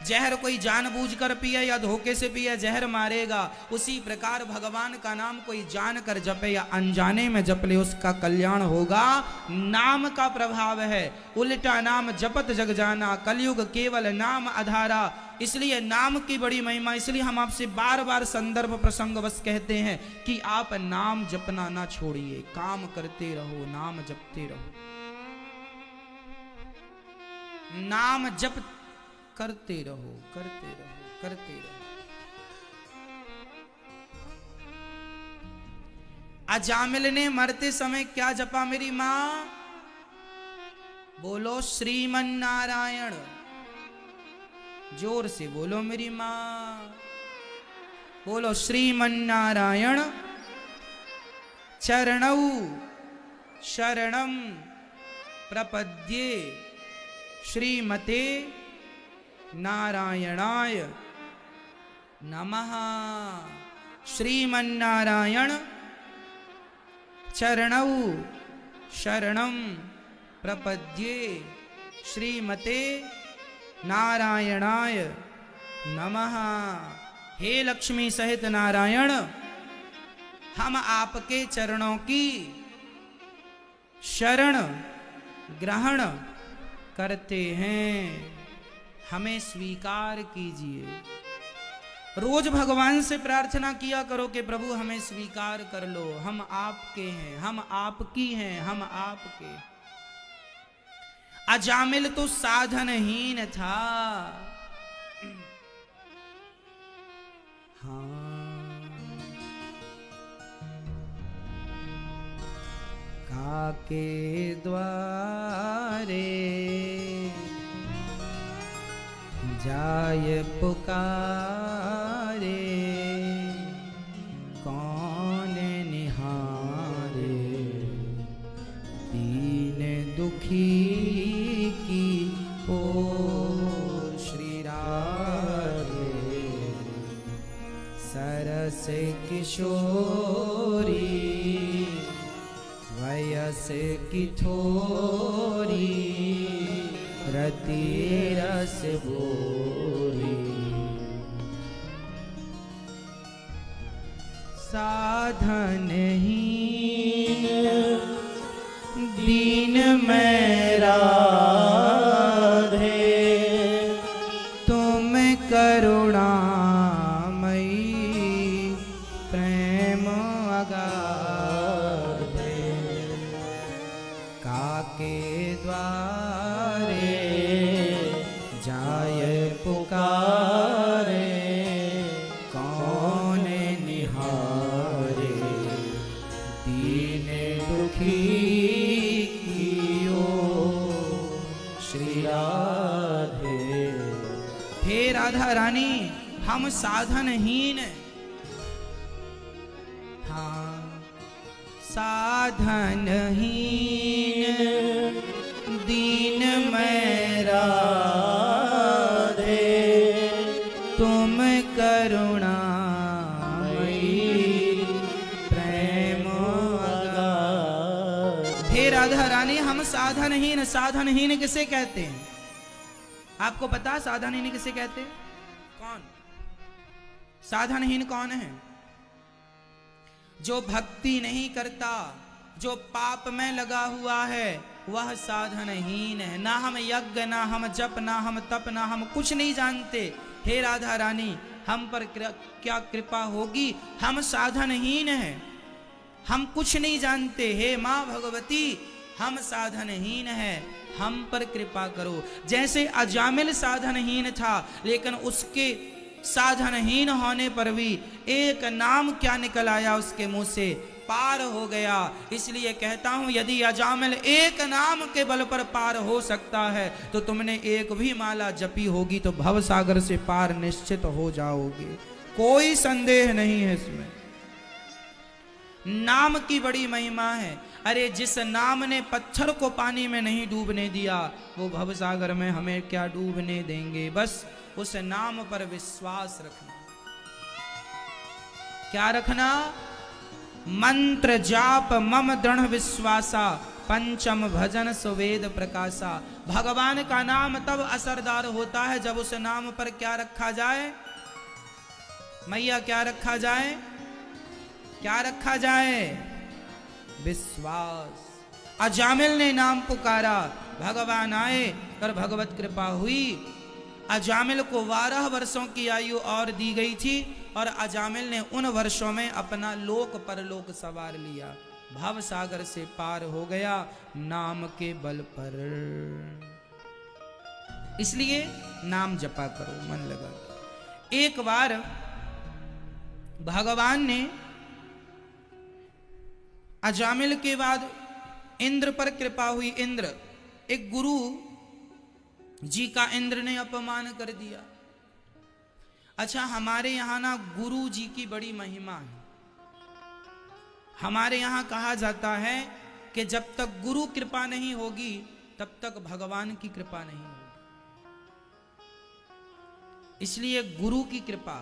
जहर कोई जानबूझकर पिए या धोखे से पिए जहर मारेगा। उसी प्रकार भगवान का नाम कोई जानकर जपे या अनजाने में जप ले उसका कल्याण होगा। नाम का प्रभाव है, उल्टा नाम जपत जग जाना, कलयुग केवल नाम आधारा। इसलिए नाम की बड़ी महिमा, इसलिए हम आपसे बार बार संदर्भ प्रसंग बस कहते हैं कि आप नाम जपना ना छोड़िए, काम करते रहो, नाम जपते रहो, नाम जप करते रहो, करते रहो, करते रहो। अजामिल ने मरते समय क्या जपा मेरी मां? बोलो श्रीमन नारायण, जोर से बोलो मेरी मां, बोलो श्रीमन नारायण चरणौ शरणम प्रपद्ये श्रीमते नारायणाय नमः। श्रीमन्नारायण चरणौ शरणं प्रपद्ये श्रीमते नारायणाय नमः। हे लक्ष्मी सहित नारायण, हम आपके चरणों की शरण ग्रहण करते हैं, हमें स्वीकार कीजिए। रोज भगवान से प्रार्थना किया करो कि प्रभु हमें स्वीकार कर लो, हम आपके हैं, हम आपकी हैं, हम आपके। अजामिल तो साधनहीन था, हाँ काके द्वारे जाय पुकारे, कौन निहारे दीन दुखी की ओ श्री राधे। सरस किशोरी वयस की थोरी, रति रस बोरी। साधनहीन दीन में राधे, तुम करुणामयी प्रेम अगाधे। काके राधा रानी हम साधनहीन, हाँ साधनहीन दीन मैं राधे तुम करुणा राधा रानी हम साधनहीन। साधनहीन किसे कहते हैं? आपको पता साधनहीन किसे कहते हैं? कौन साधनहीन कौन है? जो भक्ति नहीं करता, जो पाप में लगा हुआ है, वह साधनहीन है। ना हम यज्ञ, ना हम जप, ना हम तप, ना हम कुछ नहीं जानते। हे राधा रानी हम पर क्या कृपा होगी? हम साधनहीन हैं, हम कुछ नहीं जानते। हे माँ भगवती हम साधनहीन हैं, हम पर कृपा करो। जैसे अजामिल साधनहीन था, लेकिन उसके साधनहीन होने पर भी एक नाम क्या निकल आया उसके मुंह से, पार हो गया। इसलिए कहता हूं यदि अजामिल एक नाम के बल पर पार हो सकता है, तो तुमने एक भी माला जपी होगी तो भवसागर से पार निश्चित हो जाओगे, कोई संदेह नहीं है इसमें। नाम की बड़ी महिमा है। अरे जिस नाम ने पत्थर को पानी में नहीं डूबने दिया, वो भवसागर में हमें क्या डूबने देंगे। बस उस नाम पर विश्वास रखना। क्या रखना? मंत्र जाप मम दृढ़ विश्वासा, पंचम भजन सुवेद प्रकाशा। भगवान का नाम तब असरदार होता है जब उस नाम पर क्या रखा जाए मैया? क्या रखा जाए? क्या रखा जाए? विश्वास। अजामिल ने नाम पुकारा, भगवान आए और भगवत कृपा हुई। अजामिल को 12 वर्षों की आयु और दी गई थी और अजामिल ने उन वर्षों में अपना लोक परलोक सवार लिया, भव सागर से पार हो गया नाम के बल पर। इसलिए नाम जपा करो मन लगा। एक बार भगवान ने अजामिल के बाद इंद्र पर कृपा हुई। इंद्र, एक गुरु जी का इंद्र ने अपमान कर दिया। अच्छा, हमारे यहां ना गुरु जी की बड़ी महिमा है। हमारे यहां कहा जाता है कि जब तक गुरु कृपा नहीं होगी तब तक भगवान की कृपा नहीं होगी। इसलिए गुरु की कृपा,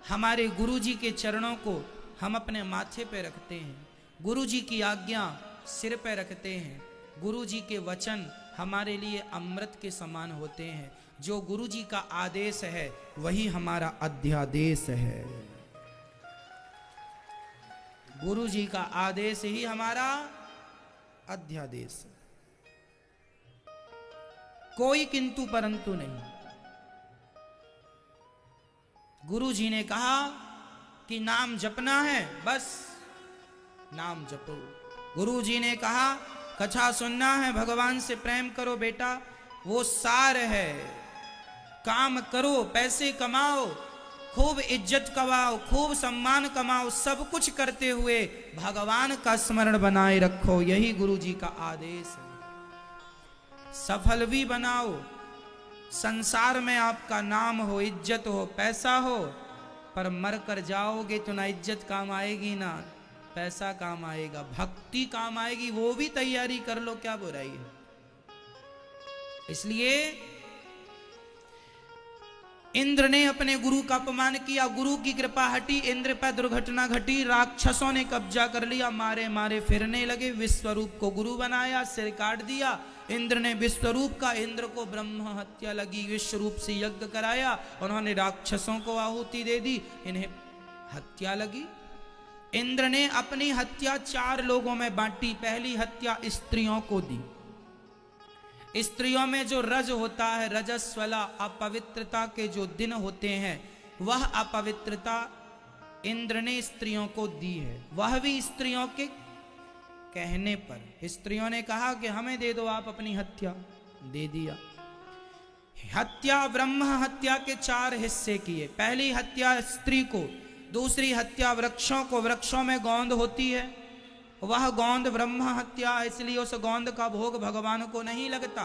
हमारे गुरु जी के चरणों को हम अपने माथे पे रखते हैं, गुरु जी की आज्ञा सिर पे रखते हैं। गुरु जी के वचन हमारे लिए अमृत के समान होते हैं। जो गुरु जी का आदेश है वही हमारा अध्यादेश है। गुरु जी का आदेश ही हमारा अध्यादेश है, कोई किंतु परंतु नहीं। गुरु जी ने कहा कि नाम जपना है, बस नाम जपो। गुरु जी ने कहा कथा सुनना है, भगवान से प्रेम करो बेटा, वो सार है। काम करो, पैसे कमाओ, खूब इज्जत कमाओ, खूब सम्मान कमाओ, सब कुछ करते हुए भगवान का स्मरण बनाए रखो, यही गुरु जी का आदेश है। सफल भी बनाओ, संसार में आपका नाम हो, इज्जत हो, पैसा हो, पर मर कर जाओगे तो ना इज्जत काम आएगी ना पैसा काम आएगा, भक्ति काम आएगी। वो भी तैयारी कर लो, क्या बुराई है। इसलिए इंद्र ने अपने गुरु का अपमान किया, गुरु की कृपा हटी, इंद्र पर दुर्घटना घटी, राक्षसों ने कब्जा कर लिया, मारे मारे फिरने लगे। विश्वरूप को गुरु बनाया, सिर काट दिया। इंद्र ने विश्वरूप का, इंद्र को ब्रह्म हत्या लगी, विश्वरूप से यज्ञ कराया, उन्होंने राक्षसों को आहुति दे दी, इन्हें हत्या लगी। इंद्र ने अपनी हत्या 4 लोगों में बांटी। पहली हत्या स्त्रियों को दी। स्त्रियों में जो रज होता है, रजस्वला अपवित्रता के जो दिन होते हैं, वह अपवित्रता इंद्र ने स्त्रियों को दी है। वह भी स्त्रियों के कहने पर। स्त्रियों ने कहा कि हमें दे दो आप अपनी हत्या, दे दिया। हत्या ब्रह्म हत्या के 4 हिस्से किए। पहली हत्या स्त्री को, दूसरी हत्या वृक्षों को, वृक्षों में गोंद होती है, वह गोंद ब्रह्म हत्या, इसलिए उस गोंद का भोग भगवान को नहीं लगता।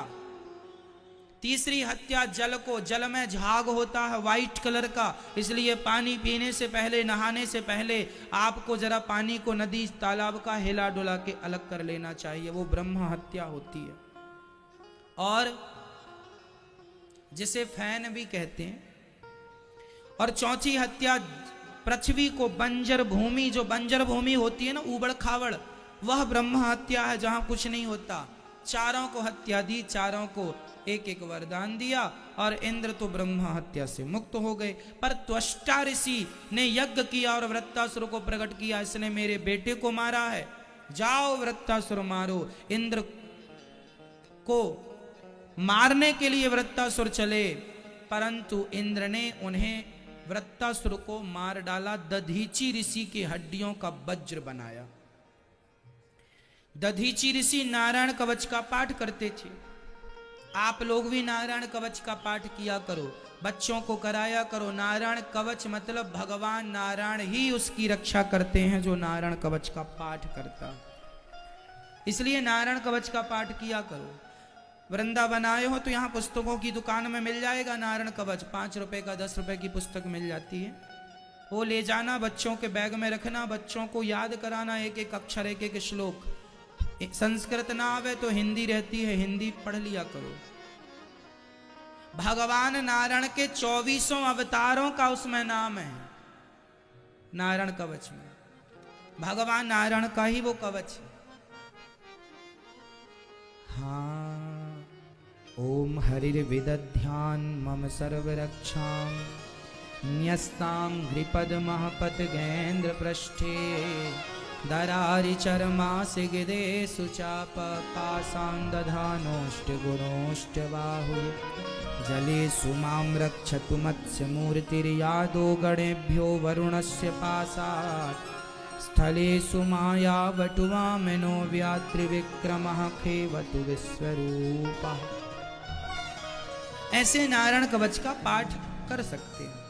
तीसरी हत्या जल को, जल में झाग होता है वाइट कलर का, इसलिए पानी पीने से पहले, नहाने से पहले आपको जरा पानी को नदी तालाब का हिला डुला के अलग कर लेना चाहिए, वो ब्रह्म हत्या होती है। और जिसे फैन भी कहते हैं। और चौथी हत्या पृथ्वी को, बंजर भूमि, जो बंजर भूमि होती है ना, ऊबड़ खावड़, वह ब्रह्म हत्या है, जहां कुछ नहीं होता। चारों को हत्या दी, चारों को एक एक वरदान दिया, और इंद्र तो ब्रह्म हत्या से मुक्त हो गए। पर त्वष्टा ऋषि ने यज्ञ किया और वृत्तासुर को प्रकट किया, इसने मेरे बेटे को मारा है, जाओ वृत्तासुर मारो। इंद्र को मारने के लिए वृत्तासुर चले, परंतु इंद्र ने उन्हें, वृत्तासुर को मार डाला। दधीची ऋषि की हड्डियों का वज्र बनाया। दधीची ऋषि नारायण कवच का पाठ करते थे। आप लोग भी नारायण कवच का पाठ किया करो, बच्चों को कराया करो। नारायण कवच मतलब भगवान नारायण ही उसकी रक्षा करते हैं जो नारायण कवच का पाठ करता है, इसलिए नारायण कवच का पाठ किया करो। वृंदावन आए हो तो यहाँ पुस्तकों की दुकान में मिल जाएगा नारायण कवच, 5 रुपए का, 10 रुपए की पुस्तक मिल जाती है। वो ले जाना, बच्चों के बैग में रखना, बच्चों को याद कराना, एक एक अक्षर, एक एक श्लोक। संस्कृत ना आवे तो हिंदी रहती है, हिंदी पढ़ लिया करो। भगवान नारायण के 24 अवतारों का उसमें नाम है, नारायण कवच में। भगवान नारायण का ही वो कवच है। हाँ, ओम हरिर्विदध्यान मम सर्वरक्षां न्यस्तां घ्रिपद्मः पतगेन्द्र पृष्ठे दरारि चर्मासि गिदेषु चाप पासां दधानोऽष्ट बाहु जलेषु मां रक्षतु मत्स्यमूर्तिर्यादो गणेभ्यो वरुणस्य पाशात् स्थलेषु मायावटुवामनो व्यात्रिविक्रमः खेवतु विश्वरूपः। ऐसे नारायण कवच का पाठ कर सकते हैं।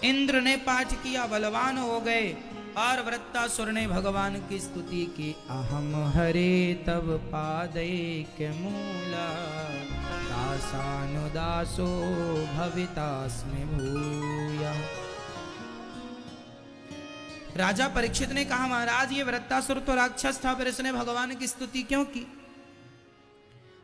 इंद्र ने पाठ किया, बलवान हो गए, और वृत्तासुर ने भगवान की स्तुति की। अहम हरे तव पादैक मूला दासानुदासो भवितास्मि भूयः। राजा परीक्षित ने कहा, महाराज ये वृत्तासुर तो राक्षस था, फिर इसने भगवान की स्तुति क्यों की?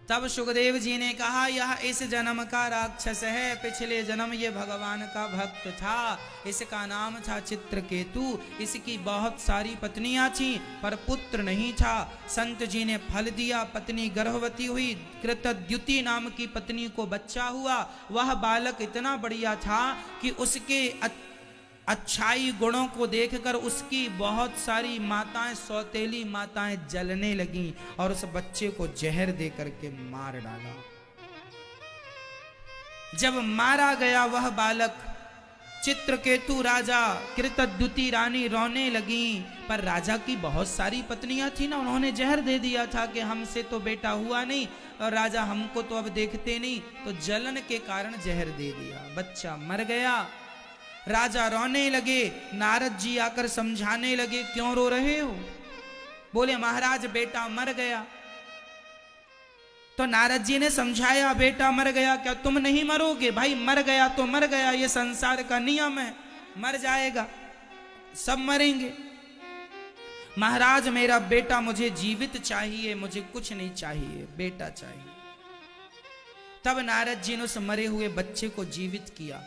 तब सुखदेव जी ने कहा, यह इस जन्म का राक्षस है, पिछले जन्म ये भगवान का भक्त था। इसका नाम था चित्रकेतु। इसकी बहुत सारी पत्नियां थीं, पर पुत्र नहीं था। संत जी ने फल दिया, पत्नी गर्भवती हुई, कृतद्युति नाम की पत्नी को बच्चा हुआ। वह बालक इतना बढ़िया था कि उसके अच्छाई गुणों को देखकर उसकी बहुत सारी माताएं, सौतेली माताएं जलने लगीं और उस बच्चे को जहर दे करके मार डाला। जब मारा गया वह बालक, चित्रकेतु राजा, कृतद्युति रानी रोने लगी, पर राजा की बहुत सारी पत्नियां थी ना, उन्होंने जहर दे दिया था कि हमसे तो बेटा हुआ नहीं और राजा हमको तो अब देखते नहीं, तो जलन के कारण जहर दे दिया, बच्चा मर गया। राजा रोने लगे, नारद जी आकर समझाने लगे, क्यों रो रहे हो? बोले महाराज बेटा मर गया। तो नारद जी ने समझाया, बेटा मर गया, क्या तुम नहीं मरोगे? भाई मर गया तो मर गया, ये संसार का नियम है, मर जाएगा, सब मरेंगे। महाराज मेरा बेटा मुझे जीवित चाहिए, मुझे कुछ नहीं चाहिए, बेटा चाहिए। तब नारद जी ने उस मरे हुए बच्चे को जीवित किया।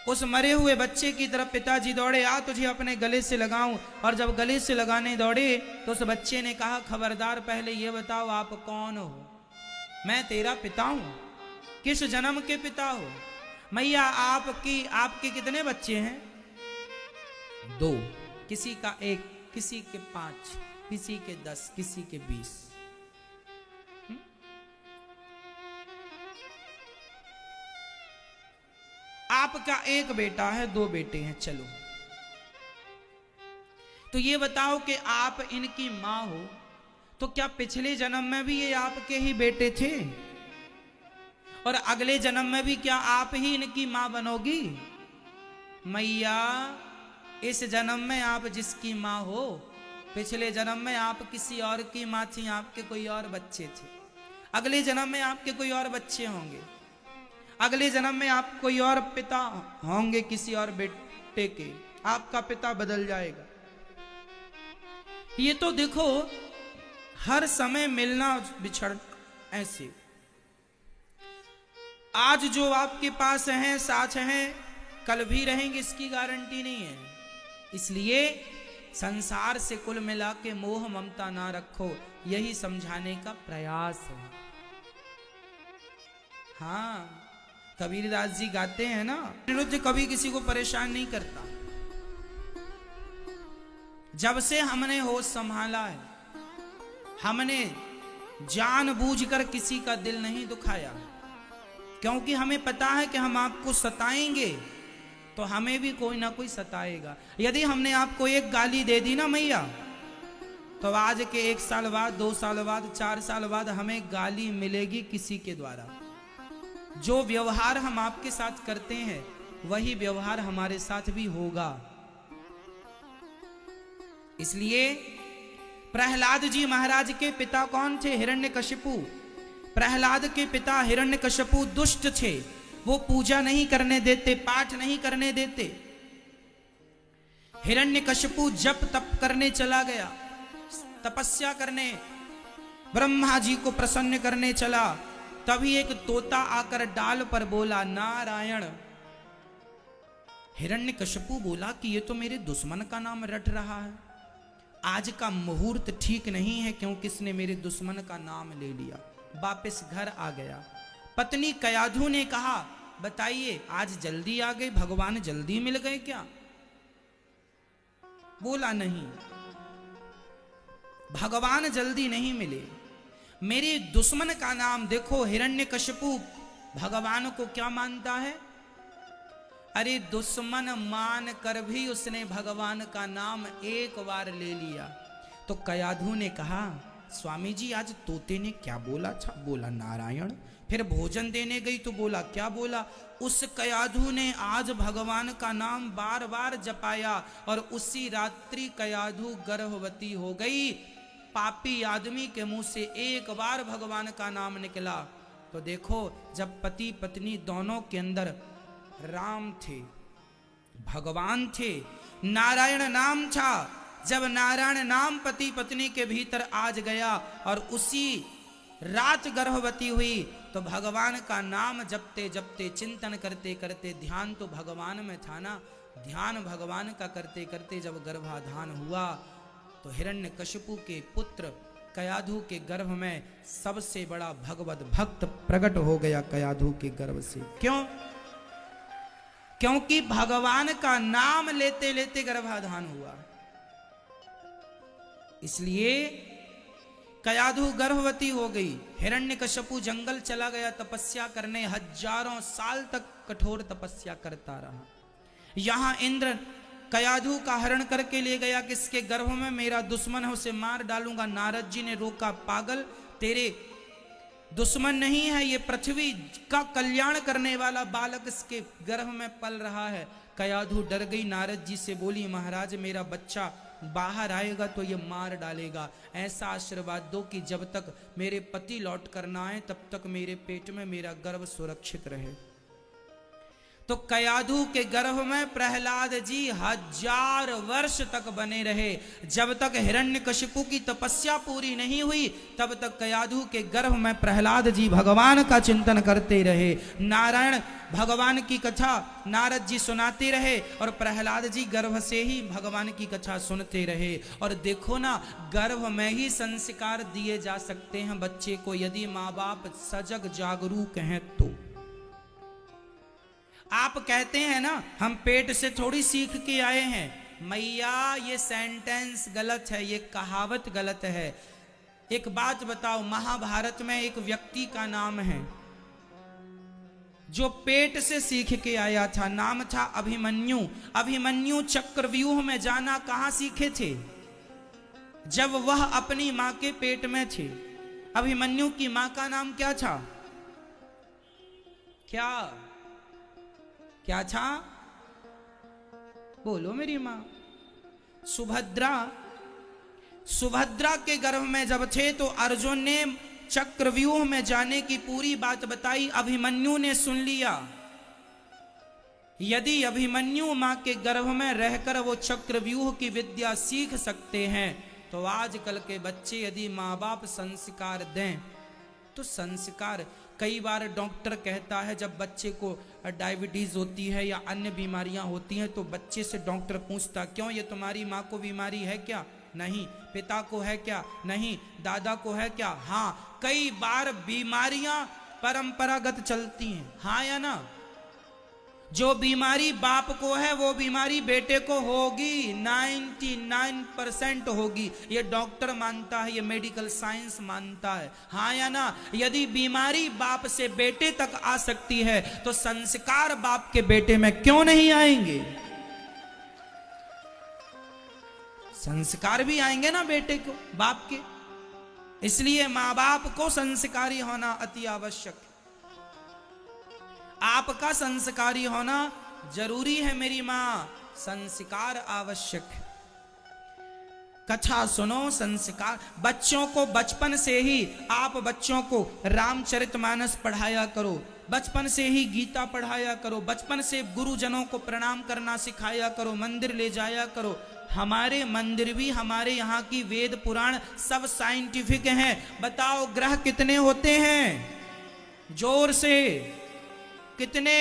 उस मरे हुए बच्चे की तरफ पिताजी दौड़े, आ तुझे अपने गले से लगाऊं। और जब गले से लगाने दौड़े तो उस बच्चे ने कहा, खबरदार पहले ये बताओ आप कौन हो? मैं तेरा पिता हूं। किस जन्म के पिता हो? मैया आपके कितने बच्चे हैं? 2, किसी का 1, किसी के 5, किसी के 10, किसी के 20। आपका 1 बेटा है, 2 बेटे हैं, चलो। तो ये बताओ कि आप इनकी मां हो, तो क्या पिछले जन्म में भी ये आपके ही बेटे थे? और अगले जन्म में भी क्या आप ही इनकी मां बनोगी? मैया इस जन्म में आप जिसकी मां हो, पिछले जन्म में आप किसी और की मां थी, आपके कोई और बच्चे थे। अगले जन्म में आपके कोई और बच्चे होंगे, अगले जन्म में आप कोई और पिता होंगे किसी और बेटे के, आपका पिता बदल जाएगा। ये तो देखो हर समय मिलना बिछड़ ऐसे। आज जो आपके पास हैं साथ हैं, कल भी रहेंगे इसकी गारंटी नहीं है। इसलिए संसार से कुल मिला के मोह ममता ना रखो, यही समझाने का प्रयास है। हाँ, कबीरदास जी गाते हैं ना, निरुद्ध कभी किसी को परेशान नहीं करता। जब से हमने होश संभाला है, हमने जानबूझकर किसी का दिल नहीं दुखाया, क्योंकि हमें पता है कि हम आपको सताएंगे तो हमें भी कोई ना कोई सताएगा। यदि हमने आपको एक गाली दे दी ना मैया, तो आज के 1 साल बाद, 2 साल बाद, 4 साल बाद हमें गाली मिलेगी किसी के द्वारा। जो व्यवहार हम आपके साथ करते हैं वही व्यवहार हमारे साथ भी होगा। इसलिए प्रहलाद जी महाराज के पिता कौन थे? हिरण्यकशिपु। प्रहलाद के पिता हिरण्यकशिपु दुष्ट थे, वो पूजा नहीं करने देते, पाठ नहीं करने देते। हिरण्यकशिपु जप तप करने चला गया, तपस्या करने, ब्रह्मा जी को प्रसन्न करने चला। तभी एक तोता आकर डाल पर बोला नारायण। हिरण्यकशिपु बोला कि ये तो मेरे दुश्मन का नाम रट रहा है, आज का मुहूर्त ठीक नहीं है क्योंकि इसने मेरे दुश्मन का नाम ले लिया। वापस घर आ गया। पत्नी कयाधु ने कहा बताइए आज जल्दी आ गए, भगवान जल्दी मिल गए क्या? बोला नहीं, भगवान जल्दी नहीं मिले, मेरे दुश्मन का नाम देखो। हिरण्यकशिपु भगवान को क्या मानता है? अरे दुश्मन मान कर भी उसने भगवान का नाम एक बार ले लिया। तो कयाधु ने कहा स्वामी जी आज तोते ने क्या बोला था? बोला नारायण। फिर भोजन देने गई तो बोला क्या बोला? उस कयाधु ने आज भगवान का नाम बार बार जपाया और उसी रात्रि कयाधु गर्भवती हो गई। पापी आदमी के मुंह से एक बार भगवान का नाम निकला। तो देखो जब पति पत्नी दोनों के अंदर राम थे, भगवान थे, नारायण नाम था, जब नारायण नाम पति पत्नी के भीतर आज गया और उसी रात गर्भवती हुई, तो भगवान का नाम जपते जपते चिंतन करते करते, ध्यान तो भगवान में था ना, ध्यान भगवान का करते करते जब गर्भाधान हुआ तो हिरण्यकशिपु के पुत्र कयाधु के गर्भ में सबसे बड़ा भगवत भक्त प्रकट हो गया कयाधु के गर्भ से। क्यों? क्योंकि भगवान का नाम लेते लेते गर्भाधान हुआ। इसलिए कयाधु गर्भवती हो गई। हिरण्यकशिपु जंगल चला गया तपस्या करने, हजारों साल तक कठोर तपस्या करता रहा। यहां इंद्र कयाधु का हरण करके ले गया, किसके गर्भ में? मेरा दुश्मन है उसे मार डालूंगा। नारद जी ने रोका, पागल तेरे दुश्मन नहीं है, ये पृथ्वी का कल्याण करने वाला बालक इसके गर्भ में पल रहा है। कयाधु डर गई, नारद जी से बोली महाराज मेरा बच्चा बाहर आएगा तो ये मार डालेगा, ऐसा आशीर्वाद दो कि जब तक मेरे पति लौट कर ना आए तब तक मेरे पेट में मेरा गर्भ सुरक्षित रहे। तो कयाधु के गर्भ में प्रहलाद जी 1000 वर्ष तक बने रहे। जब तक हिरण्यकशिपु की तपस्या पूरी नहीं हुई तब तक कयाधु के गर्भ में प्रहलाद जी भगवान का चिंतन करते रहे। नारायण भगवान की कथा नारद जी सुनाते रहे और प्रहलाद जी गर्भ से ही भगवान की कथा सुनते रहे। और देखो ना, गर्भ में ही संस्कार दिए जा सकते हैं बच्चे को, यदि माँ बाप सजग जागरूक हैं तो। आप कहते हैं ना हम पेट से थोड़ी सीख के आए हैं, मैया ये सेंटेंस गलत है, ये कहावत गलत है। एक बात बताओ, महाभारत में एक व्यक्ति का नाम है जो पेट से सीख के आया था, नाम था अभिमन्यु। अभिमन्यु चक्रव्यूह में जाना कहां सीखे थे? जब वह अपनी मां के पेट में थे। अभिमन्यु की मां का नाम क्या था? क्या था? बोलो मेरी मां। सुभद्रा। सुभद्रा के गर्भ में जब थे तो अर्जुन ने चक्रव्यूह में जाने की पूरी बात बताई। अभिमन्यु ने सुन लिया। यदि अभिमन्यु मां के गर्भ में रहकर वो चक्रव्यूह की विद्या सीख सकते हैं, तो आजकल के बच्चे यदि माँ बाप संस्कार दें तो संस्कार, कई बार डॉक्टर कहता है जब बच्चे को डायबिटीज होती है या अन्य बीमारियां होती हैं तो बच्चे से डॉक्टर पूछता, क्यों, ये तुम्हारी माँ को बीमारी है क्या? नहीं। पिता को है क्या? नहीं। दादा को है क्या? हाँ। कई बार बीमारियां परंपरागत चलती हैं, हाँ या ना? जो बीमारी बाप को है वो बीमारी बेटे को होगी, 99% होगी। ये डॉक्टर मानता है, ये मेडिकल साइंस मानता है, हाँ या ना? यदि बीमारी बाप से बेटे तक आ सकती है तो संस्कार बाप के बेटे में क्यों नहीं आएंगे? संस्कार भी आएंगे ना बेटे को, बाप के। इसलिए माँ बाप को संस्कारी होना अति आवश्यक है। आपका संस्कारी होना जरूरी है मेरी मां, संस्कार आवश्यक है। कथा सुनो, संस्कार। बच्चों को बचपन से ही आप बच्चों को रामचरितमानस पढ़ाया करो, बचपन से ही गीता पढ़ाया करो, बचपन से गुरुजनों को प्रणाम करना सिखाया करो, मंदिर ले जाया करो। हमारे मंदिर भी, हमारे यहाँ की वेद पुराण सब साइंटिफिक हैं। बताओ ग्रह कितने होते हैं? जोर से कितने?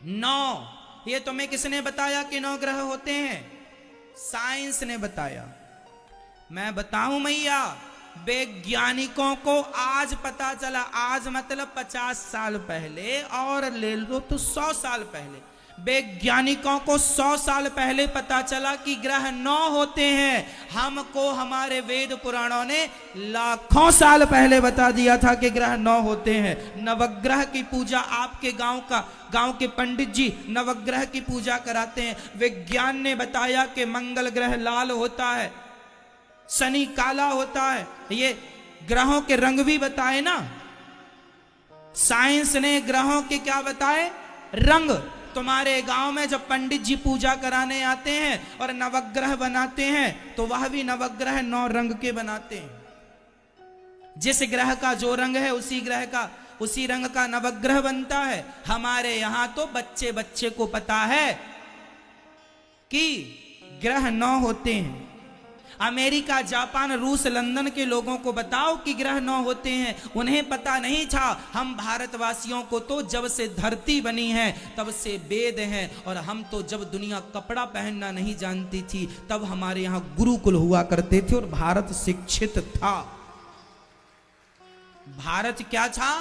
9। ये तुम्हें किसने बताया कि 9 ग्रह होते हैं? साइंस ने बताया। मैं बताऊं मैया, वैज्ञानिकों को आज पता चला, आज मतलब 50 साल पहले, और ले लो तो 100 साल पहले। वैज्ञानिकों को 100 साल पहले पता चला कि ग्रह 9 होते हैं। हमको हमारे वेद पुराणों ने लाखों साल पहले बता दिया था कि ग्रह 9 होते हैं। नवग्रह की पूजा आपके गांव के पंडित जी नवग्रह की पूजा कराते हैं। विज्ञान ने बताया कि मंगल ग्रह लाल होता है, शनि काला होता है। ये ग्रहों के रंग भी बताए ना। साइंस ने ग्रहों के क्या बताए? रंग। तुम्हारे गांव में जब पंडित जी पूजा कराने आते हैं और नवग्रह बनाते हैं तो वह भी नवग्रह 9 रंग के बनाते हैं। जिस ग्रह का जो रंग है उसी रंग का नवग्रह बनता है। हमारे यहां तो बच्चे बच्चे को पता है कि ग्रह 9 होते हैं। अमेरिका, जापान, रूस, लंदन के लोगों को बताओ कि ग्रह 9 होते हैं, उन्हें पता नहीं था। हम भारतवासियों को तो जब से धरती बनी है तब से वेद हैं, और हम तो जब दुनिया कपड़ा पहनना नहीं जानती थी तब हमारे यहाँ गुरुकुल हुआ करते थे और भारत शिक्षित था। भारत क्या था?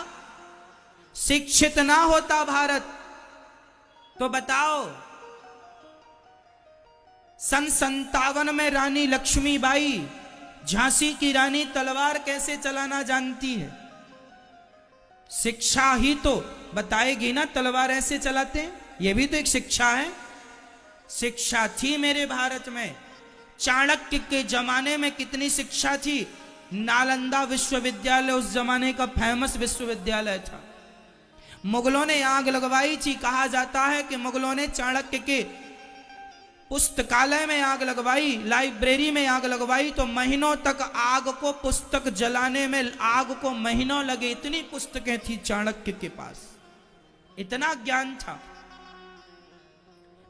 शिक्षित ना होता भारत तो बताओ। सन 57 में रानी लक्ष्मीबाई, झांसी की रानी, तलवार कैसे चलाना जानती है? शिक्षा ही तो बताएगी ना तलवार ऐसे चलाते हैं। यह भी तो एक शिक्षा है। शिक्षा थी मेरे भारत में। चाणक्य के जमाने में कितनी शिक्षा थी। नालंदा विश्वविद्यालय उस जमाने का फेमस विश्वविद्यालय था। मुगलों ने आग लगवाई थी। कहा जाता है कि मुगलों ने चाणक्य के पुस्तकालय में आग लगवाई, लाइब्रेरी में आग लगवाई, तो महीनों तक आग को, पुस्तक जलाने में आग को महीनों लगे। इतनी पुस्तकें थी चाणक्य के पास, इतना ज्ञान था।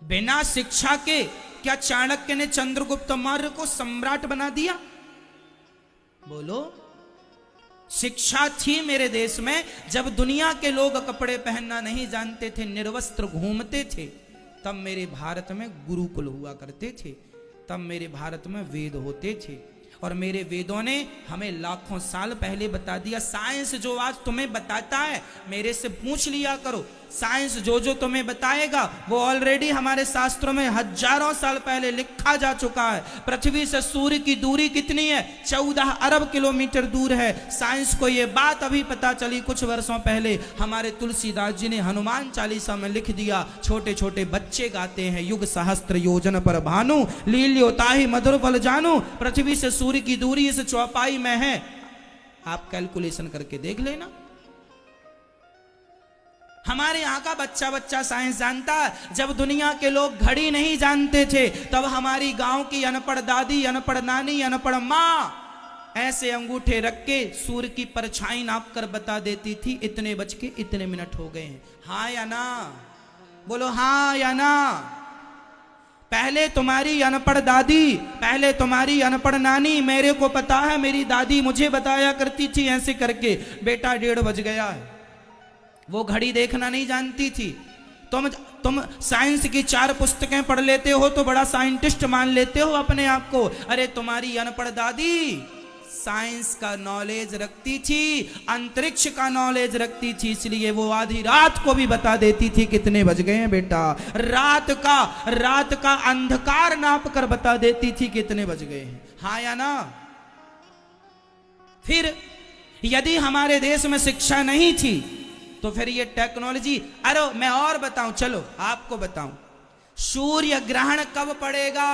बिना शिक्षा के क्या चाणक्य ने चंद्रगुप्त मौर्य को सम्राट बना दिया? बोलो। शिक्षा थी मेरे देश में। जब दुनिया के लोग कपड़े पहनना नहीं जानते थे, निर्वस्त्र घूमते थे, तब मेरे भारत में गुरुकुल हुआ करते थे। तब मेरे भारत में वेद होते थे, और मेरे वेदों ने हमें लाखों साल पहले बता दिया। साइंस जो आज तुम्हें बताता है, मेरे से पूछ लिया करो। साइंस जो तुम्हें बताएगा वो ऑलरेडी हमारे शास्त्रों में हजारों साल पहले लिखा जा चुका है। पृथ्वी से सूर्य की दूरी कितनी है? 14 अरब किलोमीटर दूर है। साइंस को ये बात अभी पता चली कुछ वर्षों पहले। हमारे तुलसीदास जी ने हनुमान चालीसा में लिख दिया। छोटे छोटे बच्चे गाते हैं, युग सहस्त्र योजन पर भानु, लील्यो ताहि मधुर फल जानू। पृथ्वी से सूर्य की दूरी इस चौपाई में है। आप कैलकुलेशन करके देख लेना। हमारे यहाँ का बच्चा बच्चा साइंस जानता है। जब दुनिया के लोग घड़ी नहीं जानते थे, तब हमारी गांव की अनपढ़ दादी, अनपढ़ नानी, अनपढ़ माँ ऐसे अंगूठे रख के सूर्य की परछाई नाप कर बता देती थी इतने बज के इतने मिनट हो गए हैं। हाँ या ना? बोलो हाँ या ना? पहले तुम्हारी अनपढ़ दादी, पहले तुम्हारी अनपढ़ नानी, मेरे को पता है मेरी दादी मुझे बताया करती थी ऐसे करके, बेटा 1:30 बज गया है। वो घड़ी देखना नहीं जानती थी। तुम साइंस की 4 पुस्तकें पढ़ लेते हो तो बड़ा साइंटिस्ट मान लेते हो अपने आप को। अरे तुम्हारी अनपढ़ दादी साइंस का नॉलेज रखती थी, अंतरिक्ष का नॉलेज रखती थी, इसलिए वो आधी रात को भी बता देती थी कितने बज गए हैं बेटा। रात का अंधकार नाप कर बता देती थी कितने बज गए हैं। हाँ या ना? फिर यदि हमारे देश में शिक्षा नहीं थी तो फिर ये टेक्नोलॉजी। अरे मैं और बताऊं, चलो आपको बताऊं, सूर्य ग्रहण कब पड़ेगा,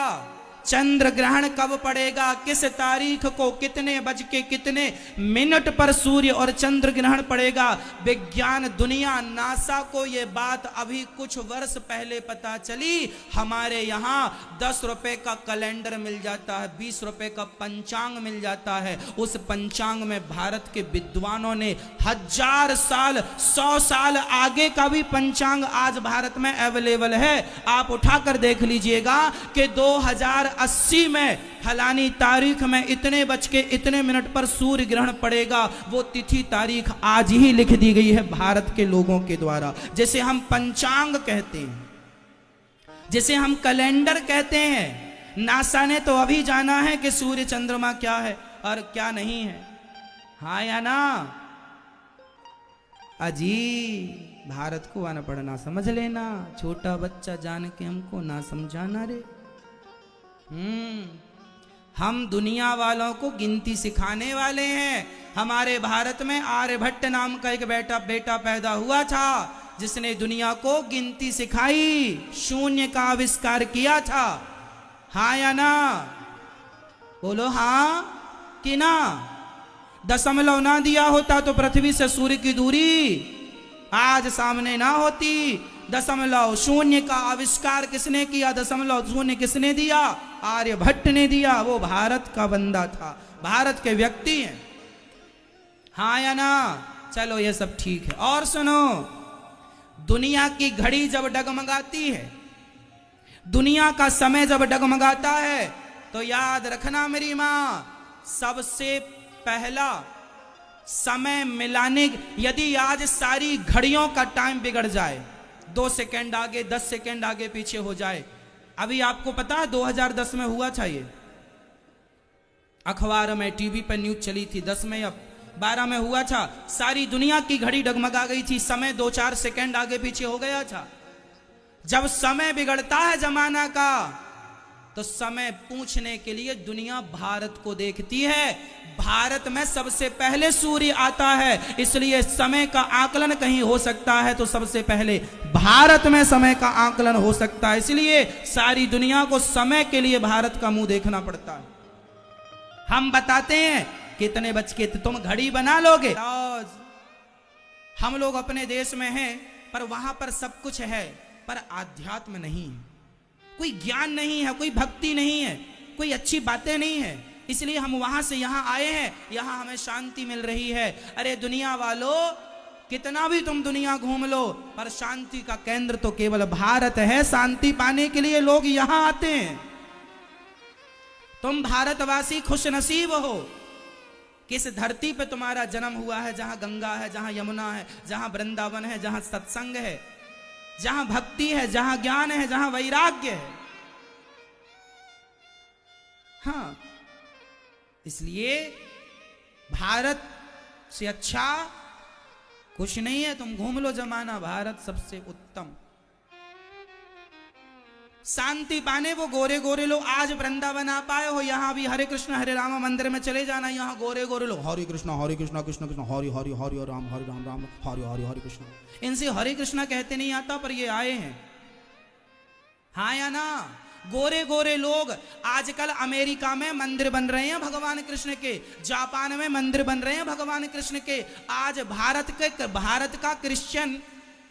चंद्र ग्रहण कब पड़ेगा, किस तारीख को, कितने बज के कितने मिनट पर सूर्य और चंद्र ग्रहण पड़ेगा, विज्ञान दुनिया नासा को ये बात अभी कुछ वर्ष पहले पता चली। हमारे यहाँ 10 रुपए का कैलेंडर मिल जाता है, 20 रुपए का पंचांग मिल जाता है। उस पंचांग में भारत के विद्वानों ने 1000 साल 100 साल आगे का भी पंचांग आज भारत में अवेलेबल है। आप उठाकर देख लीजिएगा कि 2080 में फलानी तारीख में इतने बज के इतने मिनट पर सूर्य ग्रहण पड़ेगा। वो तिथि तारीख आज ही लिख दी गई है भारत के लोगों के द्वारा, जिसे हम पंचांग कहते हैं, जिसे हम कैलेंडर कहते हैं। नासा ने तो अभी जाना है कि सूर्य चंद्रमा क्या है और क्या नहीं है। हाँ या ना? अजी भारत को आना पढ़ना समझ लेना, छोटा बच्चा जान के हमको ना समझाना रे। हम दुनिया वालों को गिनती सिखाने वाले हैं। हमारे भारत में आर्यभट्ट नाम का एक बेटा पैदा हुआ था जिसने दुनिया को गिनती सिखाई, शून्य का आविष्कार किया था। हाँ या ना? बोलो हाँ कि ना? दशमलव ना दिया होता तो पृथ्वी से सूर्य की दूरी आज सामने ना होती। दशमलव शून्य का आविष्कार किसने किया? दशमलव शून्य किसने दिया? आर्यभट्ट ने दिया। वो भारत का बंदा था, भारत के व्यक्ति हैं। हाँ या ना? चलो ये सब ठीक है। और सुनो, दुनिया की घड़ी जब डगमगाती है, दुनिया का समय जब डगमगाता है, तो याद रखना मेरी माँ, सबसे पहला समय मिलाने, यदि आज सारी घड़ियों का टाइम बिगड़ जाए, 2 सेकंड आगे 10 सेकंड आगे पीछे हो जाए। अभी आपको पता है 2010 में हुआ था ये, अखबार में टीवी पर न्यूज चली थी, 10 में या 12 में हुआ था। सारी दुनिया की घड़ी डगमगा गई थी, समय 2-4 सेकंड आगे पीछे हो गया था। जब समय बिगड़ता है जमाना का तो समय पूछने के लिए दुनिया भारत को देखती है। भारत में सबसे पहले सूर्य आता है, इसलिए समय का आकलन कहीं हो सकता है तो सबसे पहले भारत में समय का आकलन हो सकता है। इसलिए सारी दुनिया को समय के लिए भारत का मुंह देखना पड़ता है। हम बताते हैं कितने बज के, तुम घड़ी बना लोगे। हम लोग अपने देश में हैं पर वहां पर सब कुछ है, पर आध्यात्म नहीं है, कोई ज्ञान नहीं है, कोई भक्ति नहीं है, कोई अच्छी बातें नहीं है। इसलिए हम वहां से यहां आए हैं, यहां हमें शांति मिल रही है। अरे दुनिया वालों, कितना भी तुम दुनिया घूम लो, पर शांति का केंद्र तो केवल भारत है। शांति पाने के लिए लोग यहां आते हैं। तुम भारतवासी खुशनसीब हो, किस धरती पे तुम्हारा जन्म हुआ है, जहां गंगा है, जहां यमुना है, जहां वृंदावन है, जहां सत्संग है, जहां भक्ति है, जहां ज्ञान है, जहां वैराग्य है। हाँ, इसलिए भारत से अच्छा कुछ नहीं है। तुम घूम लो जमाना, भारत सबसे उत्तम। शांति पाने वो गोरे गोरे लोग आज वृंदावन आ पाए हो, यहां भी हरे कृष्ण हरे राम मंदिर में चले जाना, यहां गोरे गोरे लोग हरे कृष्ण कृष्ण कृष्ण हरि हरि हरि राम राम हरि हरि हरे कृष्ण। इनसे हरे कृष्णा कहते नहीं आता, पर ये आए हैं। हाँ या ना? गोरे गोरे लोग आजकल अमेरिका में मंदिर बन रहे हैं भगवान कृष्ण के, जापान में मंदिर बन रहे हैं भगवान कृष्ण के। आज भारत का क्रिश्चियन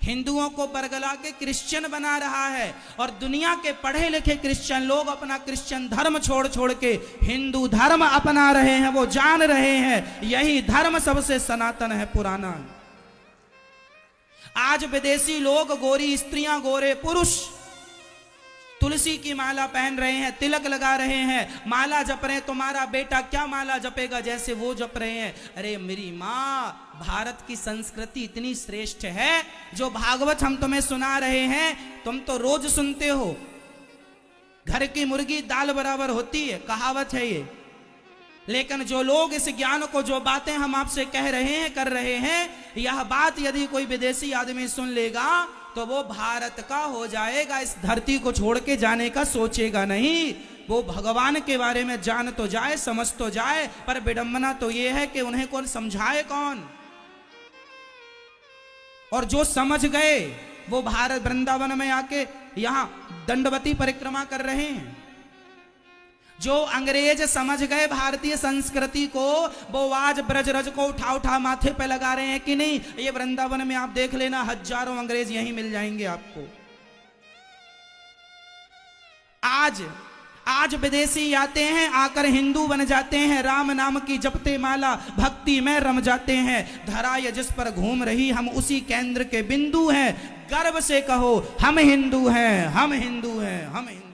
हिंदुओं को बरगला के क्रिश्चियन बना रहा है, और दुनिया के पढ़े लिखे क्रिश्चियन लोग अपना क्रिश्चियन धर्म छोड़ छोड़ के हिंदू धर्म अपना रहे हैं। वो जान रहे हैं यही धर्म सबसे सनातन है, पुराना। आज विदेशी लोग, गोरी स्त्रियां, गोरे पुरुष तुलसी की माला पहन रहे हैं, तिलक लगा रहे हैं, माला जप रहे हैं। तुम्हारा बेटा क्या माला जपेगा जैसे वो जप रहे हैं? अरे मेरी माँ, भारत की संस्कृति इतनी श्रेष्ठ है, जो भागवत हम तुम्हें सुना रहे हैं तुम तो रोज सुनते हो। घर की मुर्गी दाल बराबर होती है, कहावत है ये। लेकिन जो लोग इस ज्ञान को, जो बातें हम आपसे कह रहे हैं, कर रहे हैं, यह बात यदि कोई विदेशी आदमी सुन लेगा तो वो भारत का हो जाएगा, इस धरती को छोड़ के जाने का सोचेगा नहीं। वो भगवान के बारे में जान तो जाए, समझ तो जाए, पर विडंबना तो ये है कि उन्हें कौन समझाए, कौन। और जो समझ गए वो भारत वृंदावन में आके यहां दंडवती परिक्रमा कर रहे हैं। जो अंग्रेज समझ गए भारतीय संस्कृति को, वो आज ब्रजरज को उठा उठा माथे पे लगा रहे हैं कि नहीं। ये वृंदावन में आप देख लेना, हजारों अंग्रेज यहीं मिल जाएंगे आपको। आज विदेशी आते हैं, आकर हिंदू बन जाते हैं, राम नाम की जपते माला भक्ति में रम जाते हैं। धरा ये जिस पर घूम रही, हम उसी केंद्र के बिंदु हैं। गर्व से कहो हम हिंदू हैं, हम हिंदू हैं, हम हिंदू।